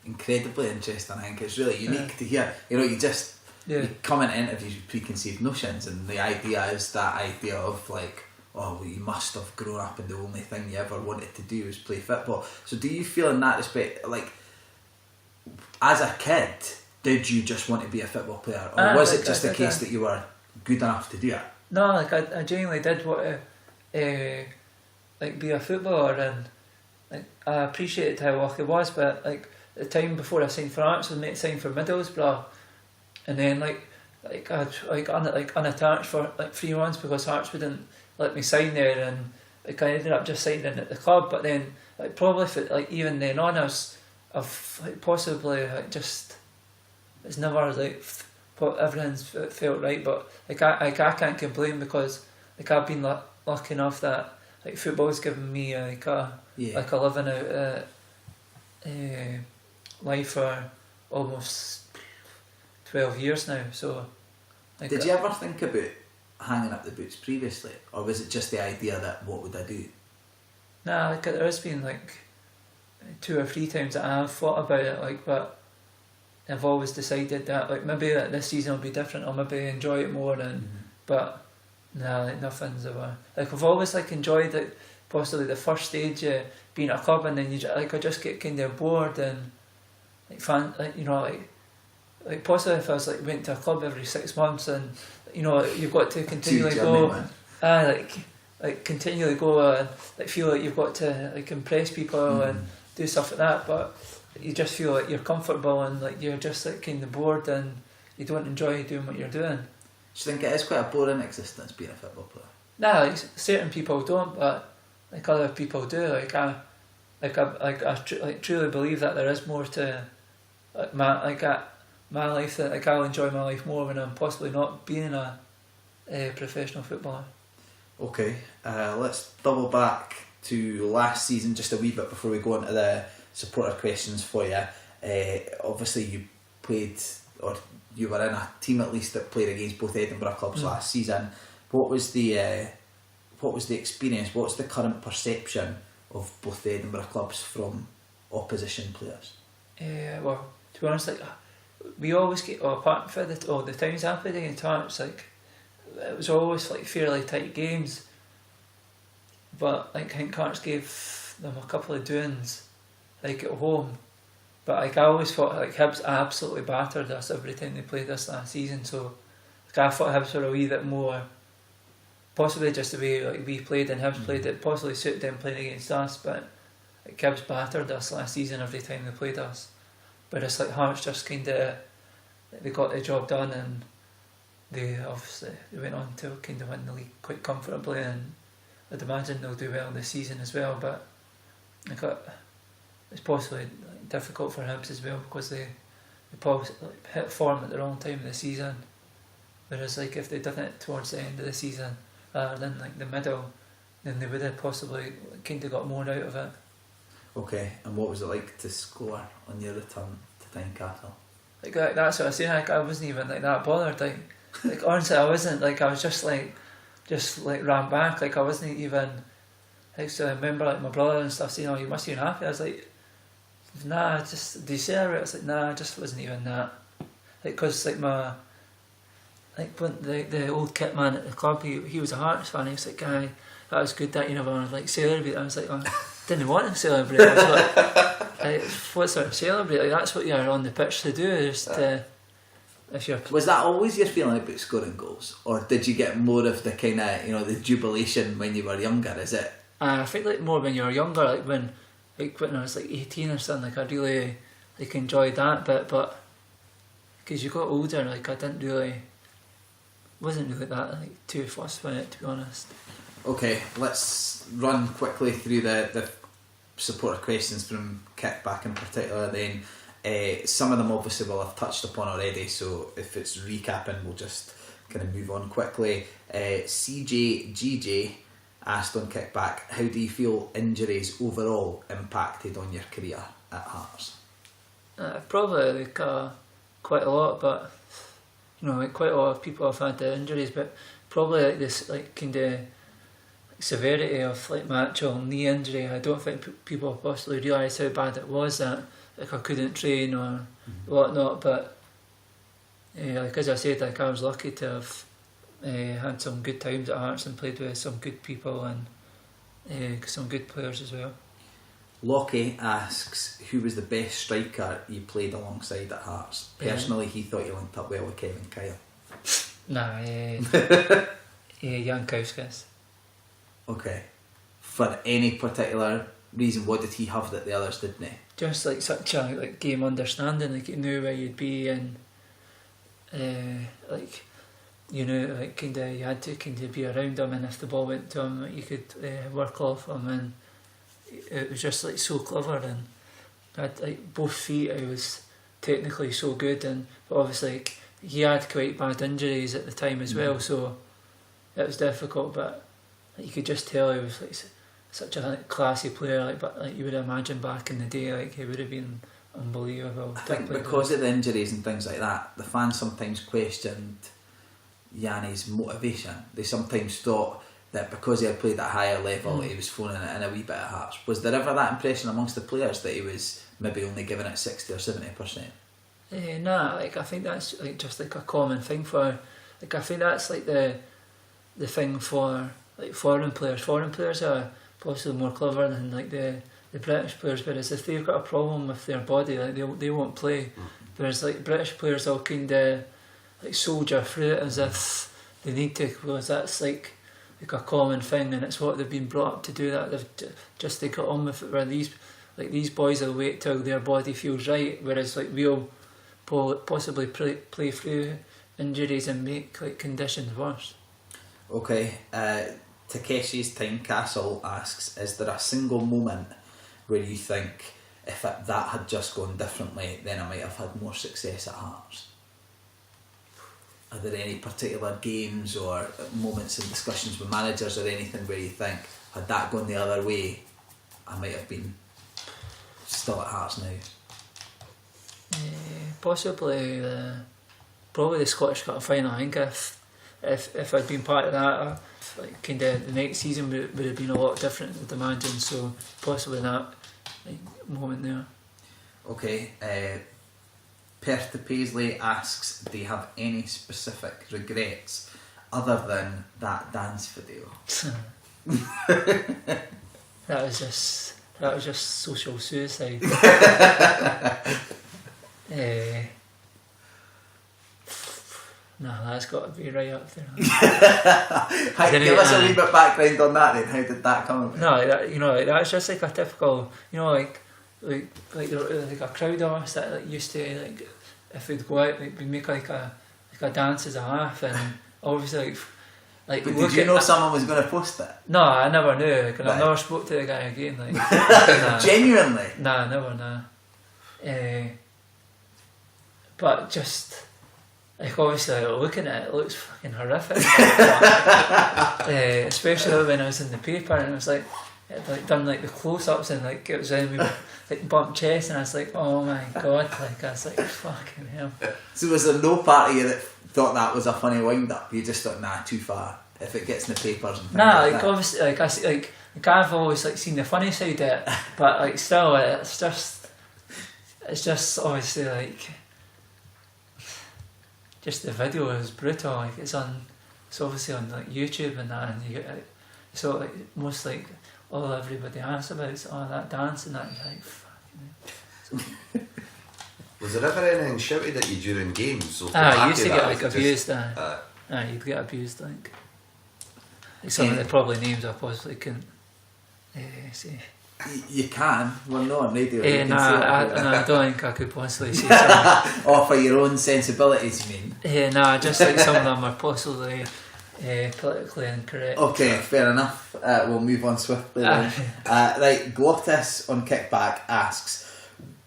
S1: incredibly interesting. I think it's really unique to hear. You know, you come into interviews with preconceived notions, and the idea is that idea of like, oh well, you must have grown up and the only thing you ever wanted to do was play football. So do you feel in that respect, like as a kid, did you just want to be a football player, or was it just a case that you were good enough to do it?
S2: No, like I genuinely did want to like be a footballer, and like I appreciated how lucky I was, but like the time before I signed for Hearts, I was meant to sign for Middlesbrough, and then like I'd unattached for like 3 months because Hearts wouldn't let me sign there, and like I ended up just signing at the club. But then like probably for, like even then on, I've like possibly like just it's never like everything's felt right, but like I can't complain because like I've been lucky enough that like football's given me like a living out life for almost 12 years now. So like,
S1: did you ever think about hanging up the boots previously, or was it just the idea that what would I do?
S2: Nah, like there has been like 2 or 3 times that I have thought about it, like, but I've always decided that like maybe that this season will be different, or maybe enjoy it more, and but nah, like nothing's ever like I've always like enjoyed like possibly the first stage of being at a club, and then you like I just get kind of bored and like like you know like possibly if I was like went to a club every 6 months, and you know you've got to continually go like continually go and like feel like you've got to like impress people and do stuff like that, but you just feel like you're comfortable and like you're just like kind of bored and you don't enjoy doing what you're doing.
S1: Do you think it is quite a boring existence being a football player?
S2: Nah, like certain people don't, but like other people do. Like I truly believe that there is more to like my life, that like I'll enjoy my life more when I'm possibly not being a professional footballer.
S1: Okay, let's double back to last season just a wee bit before we go into the supporter questions for you. Obviously you played, or you were in a team at least that played against both Edinburgh clubs last season. What was the experience? What's the current perception of both the Edinburgh clubs from opposition players?
S2: Well, to be honest, like we always get apart from the times I played against Hearts, like it was always like fairly tight games. But like I think Hearts gave them a couple of doings like at home. But like I always thought like Hibs absolutely battered us every time they played us last season, so like I thought Hibs were a wee bit more, possibly just the way like we played and Hibs played, it possibly suited them playing against us, but like Hibs battered us last season every time they played us. But it's like Hearts just kinda they got the job done, and they went on to kind of win the league quite comfortably, and I'd imagine they'll do well this season as well. But like it's possibly like, difficult for Hibs as well because they probably like, hit form at the wrong time of the season. Whereas like if they'd done it towards the end of the season rather than like the middle, then they would have possibly kind of got more out of it.
S1: Okay, and what was it like to score on your return to Tynecastle?
S2: Like that's what I was saying. Like I wasn't even like that bothered. Like honestly, I wasn't. Like I was just ran back. Like I wasn't even. Like so, I remember like my brother and stuff saying, "Oh, you must be happy." I was like, "Nah, just do you celebrate?" I was like, "Nah, I just wasn't even that." Like because like my. Like when the old kit man at the club, he was a Hearts fan. He was like, "Guy, that was good that you never like celebrate." I was like, "I didn't want to celebrate." I was like, "What sort of celebrate? Like that's what you're on the pitch to do." Just if you're.
S1: Was that always your feeling about scoring goals, or did you get more of the kind of the jubilation when you were younger? Is it?
S2: I think like more when you were younger, like when I was like 18 or something. Like I really like enjoyed that bit, but because you got older, like I wasn't really that like too fussed with it, to be honest.
S1: Okay, let's run quickly through the supporter questions from Kickback in particular then. Some of them obviously we'll have touched upon already, so if it's recapping we'll just kind of move on quickly. CJGJ asked on Kickback, how do you feel injuries overall impacted on your career at Hearts?
S2: Probably like quite a lot, but like quite a lot of people have had the injuries, but probably like this like kind of severity of like my actual knee injury. I don't think people possibly realise how bad it was that like I couldn't train or whatnot, but like as I said, like I was lucky to have had some good times at Hearts and played with some good people and some good players as well.
S1: Lockie asks, who was the best striker you played alongside at Hearts? Personally, he thought you linked up well with Kevin Kyle.
S2: Nah, Tynecastle.
S1: Okay. For any particular reason, what did he have that the others didn't?
S2: Just like such a like game understanding, like he knew where you'd be, and like you know, like kinda you had to kinda be around him, and if the ball went to him, like, you could work off him, and it was just like so clever, and had like both feet. He was technically so good, and but obviously like, he had quite bad injuries at the time as well, so it was difficult. But like, you could just tell he was like such a like, classy player. Like, but like you would imagine back in the day, like he would have been unbelievable.
S1: I think because of the injuries and things like that, the fans sometimes questioned Yanni's motivation. They sometimes thought that because he had played at a higher level, he was phoning it in a wee bit at Hearts. Was there ever that impression amongst the players that he was maybe only giving it 60 or 70%?
S2: Nah, like I think that's like just like a common thing for, like I think that's like the thing for like foreign players. Foreign players are possibly more clever than like the British players. Whereas if they've got a problem with their body, like they won't play. Whereas like British players all kind of like soldier through it as if they need to, because that's like a common thing, and it's what they've been brought up to do. That they've just they got on with it. Where these boys will wait till their body feels right, whereas like we'll possibly play through injuries and make like conditions worse.
S1: Okay, Takeshi's Tynecastle asks, is there a single moment where you think if that had just gone differently, then I might have had more success at Hearts? Are there any particular games or moments in discussions with managers or anything where you think, had that gone the other way, I might have been still at Hearts now?
S2: Possibly, probably the Scottish Cup final. I think if I'd been part of that, like kind of the next season would have been a lot different, I'd imagine. So possibly that like, moment there.
S1: Okay, Perth to Paisley asks, do you have any specific regrets other than that dance video?
S2: That was just social suicide. No, that's got to be right up there.
S1: Give us a wee bit background on that then. How did that come about?
S2: No, that's just like a typical, like a crowd of us that like, used to like if we'd go out, like, we'd make like a dance as a laugh, and obviously like.
S1: But did you know someone was going to post it?
S2: No, I never knew. Like, and I never spoke to the guy again. Like, nah.
S1: Genuinely?
S2: Nah, never. Nah. But just. Like obviously like, looking at it, it looks fucking horrific. Especially when I was in the paper and it was like it had like done like the close-ups and like it was in we like bumped chest, and I was like, oh my god, like I was like fucking hell.
S1: So was there no part of you that thought that was a funny wind-up? You just thought, nah, too far. If it gets in the papers and things like that.
S2: Obviously like I see like I've always like seen the funny side of it, but like still it's just obviously like. Just the video is brutal. Like it's obviously on like YouTube and that, and you get like, so like most like all everybody asks about is that dance and that. Like fucking.
S3: Was there ever anything shouted at you during games? So
S2: you used to get like abused. You'd get abused like some of the probably names I possibly couldn't say.
S1: You can. We're not on radio.
S2: I don't think I could possibly say something.
S1: Oh, for your own sensibilities, you mean?
S2: Just like some of them are possibly politically incorrect.
S1: Okay, fair enough. We'll move on swiftly then. Right, Glottis on Kickback asks,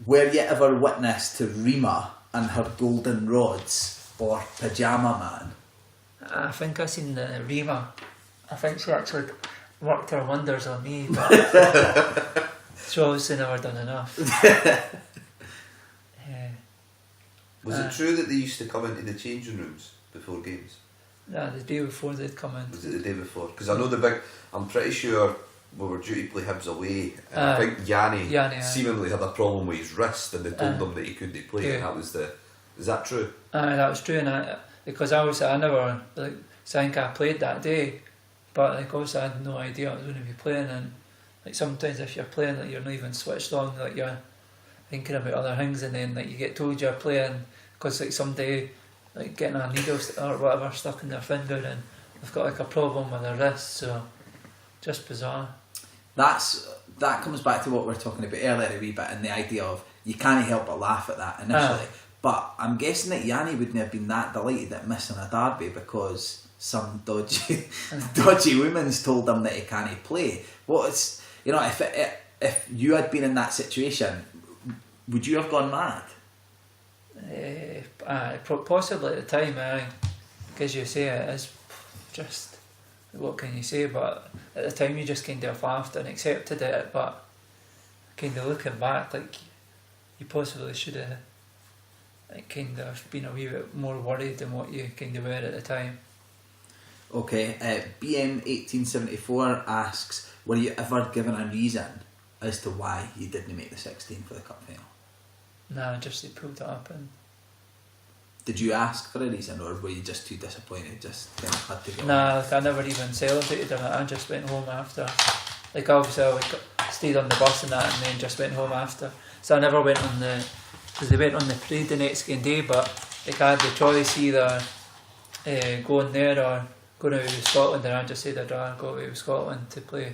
S1: were you ever witness to Rima and her golden rods or Pyjama Man?
S2: I think I've seen the Rima. I think she actually worked her wonders on me, but she's obviously never done enough.
S3: Was it true that they used to come into the changing rooms before games?
S2: No, the day before they'd come in.
S3: Was it the day before? Because I know I'm pretty sure we were due to play Hibs away, and I think Yanni seemingly had a problem with his wrist, and they told him that he couldn't play, and that was is that true?
S2: That was true, and because I never think I played that day. But like obviously I had no idea I was going to be playing, and like sometimes if you're playing like you're not even switched on, like you're thinking about other things, and then like you get told you're playing because like somebody like getting a needle or whatever stuck in their finger, and they've got like a problem with their wrist, so just bizarre.
S1: That comes back to what we were talking about earlier a wee bit, and the idea of you can't help but laugh at that initially. But I'm guessing that Yanni wouldn't have been that delighted at missing a derby because some dodgy women's told him that he can't play. If you had been in that situation, would you have gone mad?
S2: Possibly at the time, because you say it is just, what can you say? But at the time you just kind of laughed and accepted it. But kind of looking back, like you possibly should have kind of been a wee bit more worried than what you kind of were at the time.
S1: Okay, BM1874 asks, were you ever given a reason as to why you didn't make the 16 for the cup final?
S2: Nah, just they pulled it up. And
S1: did you ask for a reason, or were you just too disappointed, just kind of had to go?
S2: Nah, like I never even celebrated it. I just went home after. Like obviously I stayed on the bus and that, and then just went home after. So I never went on because they went on the parade the next game day, but like I had the choice either going there or going away with Scotland, and I just said I'd rather go away with Scotland to play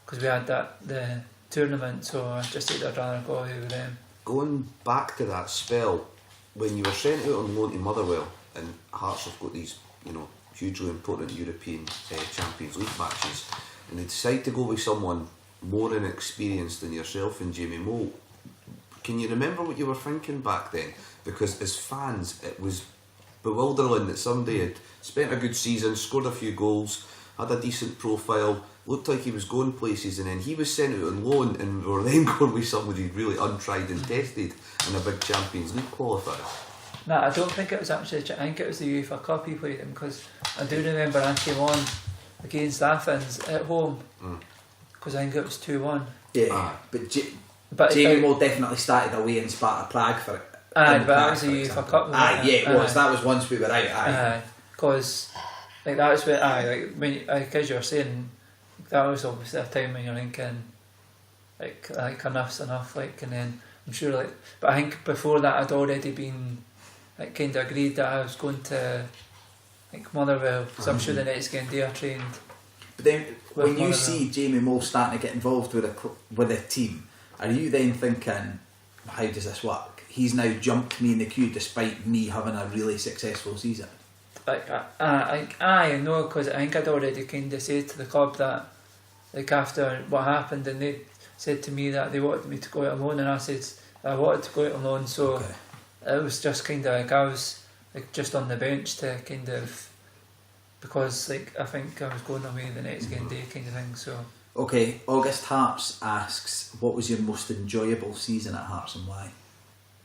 S2: because we had the tournament, so I just said I'd rather go away with them.
S3: Going back to that spell, when you were sent out on loan to Motherwell, and Hearts have got these, hugely important European Champions League matches, and they decide to go with someone more inexperienced than yourself and Jamie Moe, can you remember what you were thinking back then? Because as fans, it was bewildering that somebody had spent a good season, scored a few goals, had a decent profile, looked like he was going places, and then he was sent out on loan, and we were then going with somebody really untried and tested in a big Champions League qualifier.
S2: No, I don't think it was actually. I think it was the UEFA Cup he played in, because I do remember I came on against Athens at home, because I think it was 2-1.
S1: Yeah, but Jamie Moe definitely started away in Sparta Prague for it.
S2: But that was the UEFA Cup.
S1: It was. That was once we were out.
S2: Because like that was when as you were saying, that was obviously a time when you're thinking like enough's enough, and then I'm sure but I think before that I'd already been kind of agreed that I was going to Motherwell, so I'm sure the next game they are trained.
S1: But then when you
S2: Motherwell.
S1: see Jamie Moe starting to get involved with a team, are you then thinking, how does this work? He's now jumped me in the queue despite me having a really successful season. I know, because I think I'd already kind of said to the club that after what happened, and they said to me that they wanted me to go out on loan, and I said I wanted to go out on loan, so it was just kind of I was just on the bench to kind of, because I think I was going away the next game day kind of thing. So okay, August Hearts asks, what was your most enjoyable season at Hearts and why?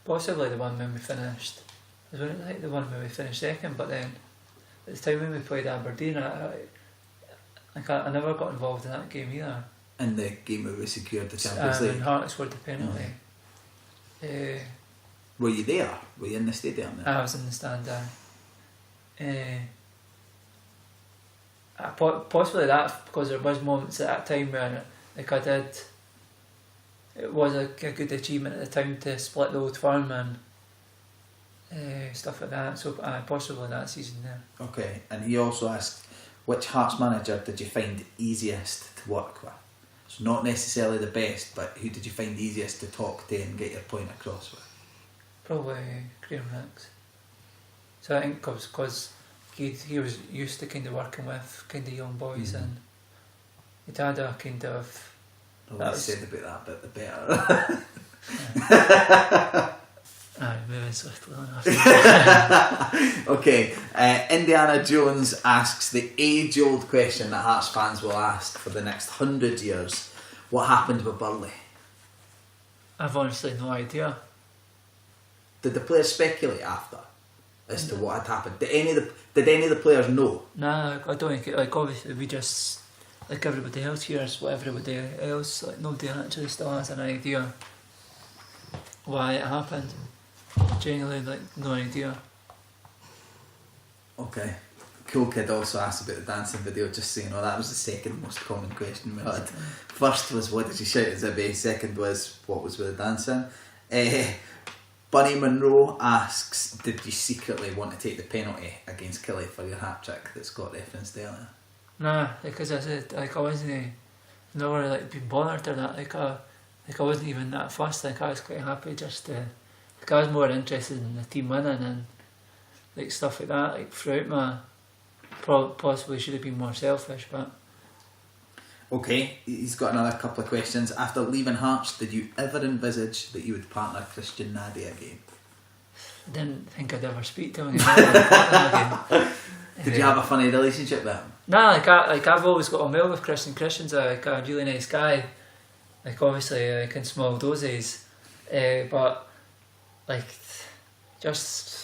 S2: possibly the one when we finished. I think the one when we finished second, but then at the time when we played Aberdeen, I never got involved in that game either.
S1: In the game where we secured the Champions League?
S2: When Hart scored the penalty.
S1: Were you there? Were you in the stadium then?
S2: I was in the stand there. Possibly that, because there was moments at that time where I did. It was a good achievement at the time to split the Old Firm and stuff like that. So possibly that season there.
S1: Okay, and he also asked, which Hearts manager did you find easiest to work with? So not necessarily the best, but who did you find easiest to talk to and get your point across with?
S2: Probably Graham Ricks. So I think because he was used to kind of working with kind of young boys, and he'd had a kind of.
S1: The less said about that bit, the better.
S2: Moving swiftly on.
S1: Okay, Indiana Jones asks the age-old question that Hearts fans will ask for the next 100 years. What happened with Burley?
S2: I've honestly no idea.
S1: Did the players speculate after as to what had happened? Did any of the players know?
S2: Nah, I don't think obviously we just, like everybody else here, is what everybody else, nobody actually still has an idea why it happened. Genuinely, no idea.
S1: Okay. Cool Kid also asked about the dancing video, just so you know, that was the second most common question we had. First was, what did you shout at Zibby? Second was, what was with the dancing? Bunny Monroe asks, did you secretly want to take the penalty against Kelly for your hat-trick that Scott referenced earlier?
S2: Nah, because I said, like, I wasn't never like being bothered or that. Like I wasn't even that fussed. Like I was quite happy just to. Like I was more interested in the team winning and like stuff like that. Like throughout my, possibly should have been more selfish, but.
S1: Okay, he's got another couple of questions. After leaving Hearts, did you ever envisage that you would partner Christian Nadi again?
S2: I didn't think I'd ever speak to him again.
S1: Did you have a funny relationship with him?
S2: Nah, I've always got on well with Christian. Christian's a really nice guy. Like obviously like in small doses, but like just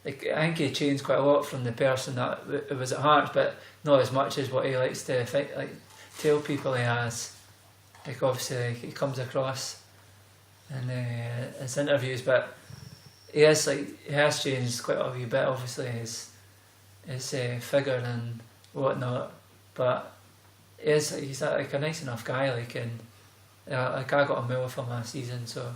S2: like I think he changed quite a lot from the person that it was at Hearts, but not as much as what he likes to tell people he has. Like obviously like, he comes across in his interviews, but he has changed quite a wee bit. Obviously his figure and whatnot, but he's like a nice enough guy. Like and like I got on well with him last season, so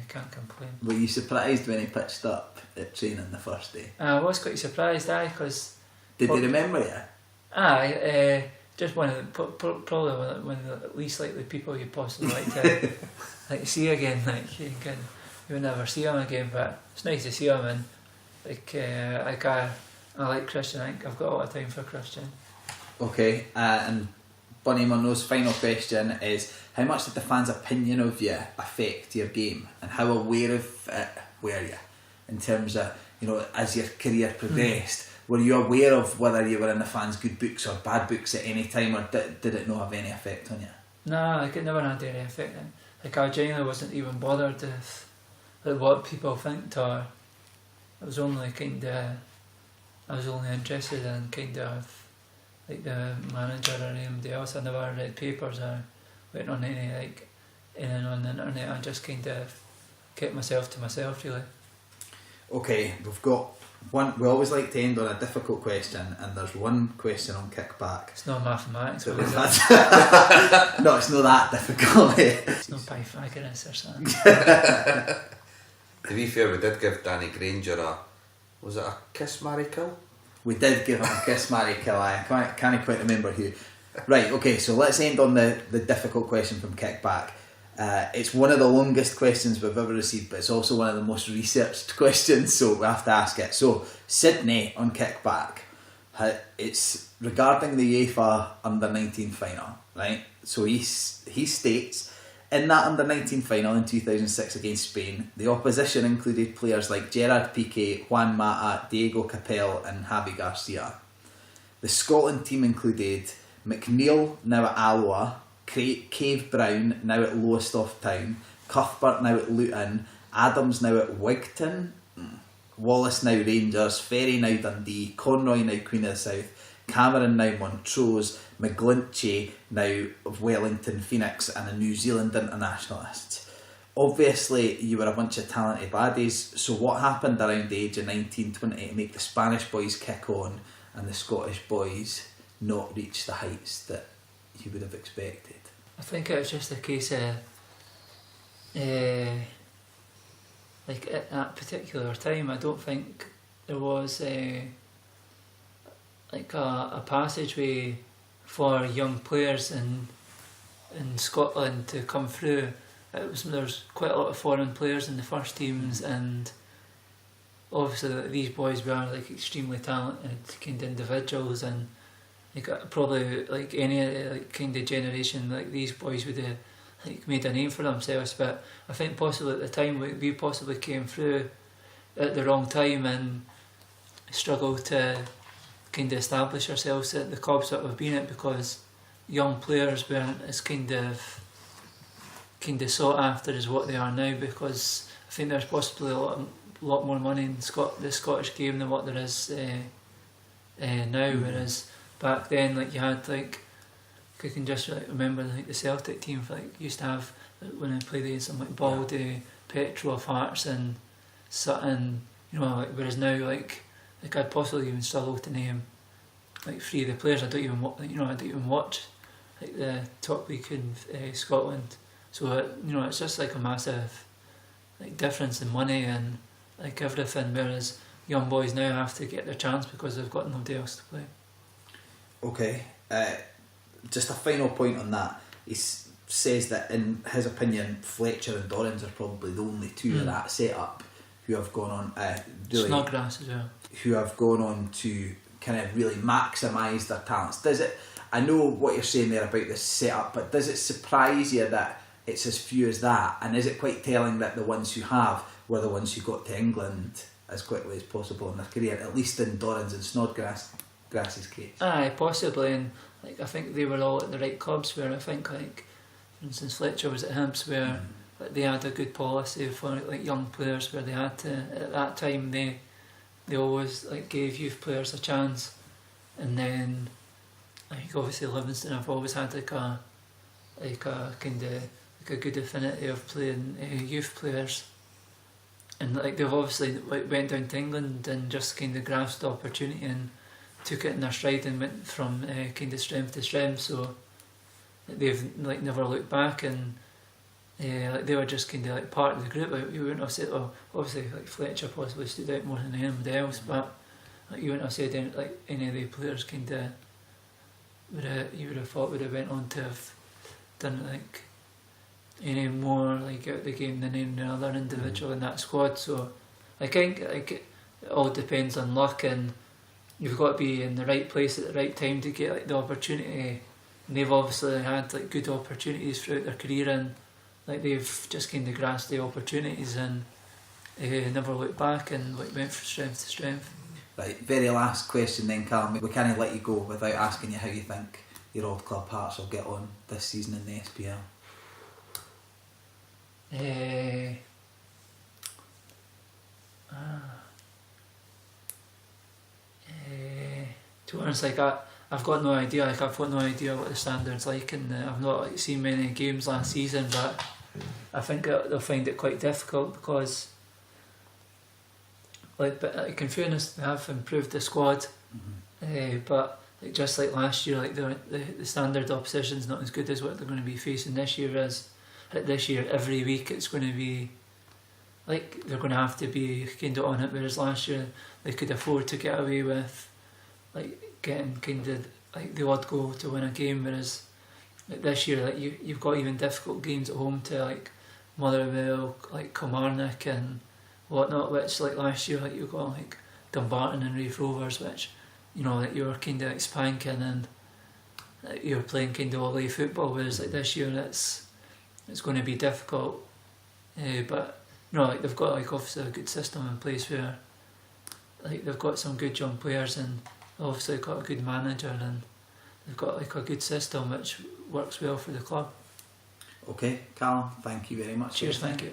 S2: can't complain.
S1: Were you surprised when he pitched up at training the first day?
S2: I was quite surprised, because.
S1: Did he remember you?
S2: Just one of the, probably one of the least likely people you'd possibly like to like see again. Like you would never see him again, but it's nice to see him. And like I like Christian. I think I've got a lot of time for Christian.
S1: Okay, and Bunny Monroe's final question is: how much did the fans' opinion of you affect your game, and how aware of it were you in terms of as your career progressed? Were you aware of whether you were in the fans' good books or bad books at any time, or did it not have any effect on you?
S2: No, like it never had any effect. Like I genuinely wasn't even bothered if like what people think, or I was only interested in kind of like the manager or anybody else. I never read papers or went on anything on the internet. I just kind of kept myself to myself really.
S1: Okay, we've got one. We always like to end on a difficult question, and there's one question on kickback.
S2: It's not mathematics.
S1: No, it's not that difficult.
S2: It's not Pythagoras or something.
S3: To be fair, we did give Danny Granger was it a kiss, marry, kill?
S1: We did give him a kiss, marry, kill. I can't quite remember who. Right, okay, so let's end on the difficult question from Kickback. It's one of the longest questions we've ever received, but it's also one of the most researched questions, so we have to ask it. So, Sydney on Kickback, it's regarding the UEFA Under-19 final, right? So he states, in that Under-19 final in 2006 against Spain, the opposition included players like Gerard Piqué, Juan Mata, Diego Capel and Javi Garcia. The Scotland team included McNeil, now at Alloa, Cave Brown, now at Lowestoft Town, Cuthbert, now at Luton, Adams, now at Wigton, Wallace, now Rangers, Ferry, now Dundee, Conroy, now Queen of the South, Cameron, now Montrose, McGlinchey, now of Wellington Phoenix, and a New Zealand internationalist. Obviously, you were a bunch of talented baddies, so what happened around the age of 19-20 to make the Spanish boys kick on and the Scottish boys not reach the heights that you would have expected?
S2: I think it was just a case of like at that particular time I don't think there was like a passageway for young players in Scotland to come through. There's quite a lot of foreign players in the first teams, and obviously these boys were like extremely talented kind of individuals, and probably like any like kind of generation like these boys would have like made a name for themselves. But I think possibly at the time we possibly came through at the wrong time and struggled to kind of establish ourselves at the clubs that we've been at, because young players weren't as kind of sought after as what they are now, because I think there's possibly a lot more money in the Scottish game than what there is now, whereas back then, like you had like I can just like remember like the Celtic team like used to have when I played against them like Baldy, Petro of Hearts and Sutton, like, whereas now like I'd possibly even struggle to name like three of the players. I don't even watch like the top league in Scotland, so it's just like a massive like difference in money and like everything, whereas young boys now have to get their chance because they've got nobody else to play.
S1: Okay, just a final point on that. He says that in his opinion Fletcher and Dorrans are probably the only two of that setup who have gone on really,
S2: Snodgrass as well,
S1: who have gone on to kind of really maximise their talents. Does it, I know what you're saying there about this setup, but does it surprise you that it's as few as that, and is it quite telling that the ones who have were the ones who got to England as quickly as possible in their career, at least in Dorrans and Snodgrass's case?
S2: Aye, possibly, and like I think they were all at the right clubs, where I think like for instance Fletcher was at Hibs, where like, they had a good policy for like young players, where they had to, at that time they always like gave youth players a chance, and then like obviously Livingston have always had like a kind of like a good affinity of playing youth players, and like they've obviously like went down to England and just kind of grasped the opportunity and took it in their stride and went from kind of strength to strength. So they've like never looked back, and like they were just kind of like part of the group. Like, you wouldn't have said, well, obviously like Fletcher possibly stood out more than anybody else, but like, you wouldn't have said any, like any of the players kind of you would have thought would have went on to have done like any more like out of the game than any other individual in that squad. So I think like it all depends on luck, and you've got to be in the right place at the right time to get like the opportunity. And they've obviously had like good opportunities throughout their career, and like they've just kind of grasped the opportunities and never looked back and like went from strength to strength.
S1: Right, very last question then, Calum. We can't let you go without asking you how you think your old club Hearts will get on this season in the SPL.
S2: To be honest, like I've got no idea. Like I've got no idea what the standard's like, and I've not like seen many games last season. But I think they'll find it quite difficult because, in fairness, they have improved the squad. But like just like last year, like the standard opposition's not as good as what they're going to be facing this year. As this year, every week it's going to be like they're going to have to be kind of on it. Whereas last year they could afford to get away with like getting kind of like the odd goal to win a game. Whereas like this year, like you've got even difficult games at home to like Motherwell, like Kilmarnock and whatnot. Which like last year, like you got like Dumbarton and Raith Rovers, which you know like you were kind of like spanking and like, you're playing kind of all-day football. Whereas like this year, it's going to be difficult. But you know, like they've got like obviously a good system in place where like they've got some good young players and obviously got a good manager, and they've got like a good system which works well for the club.
S1: Okay, Calum, thank you very much.
S2: Cheers, thank you.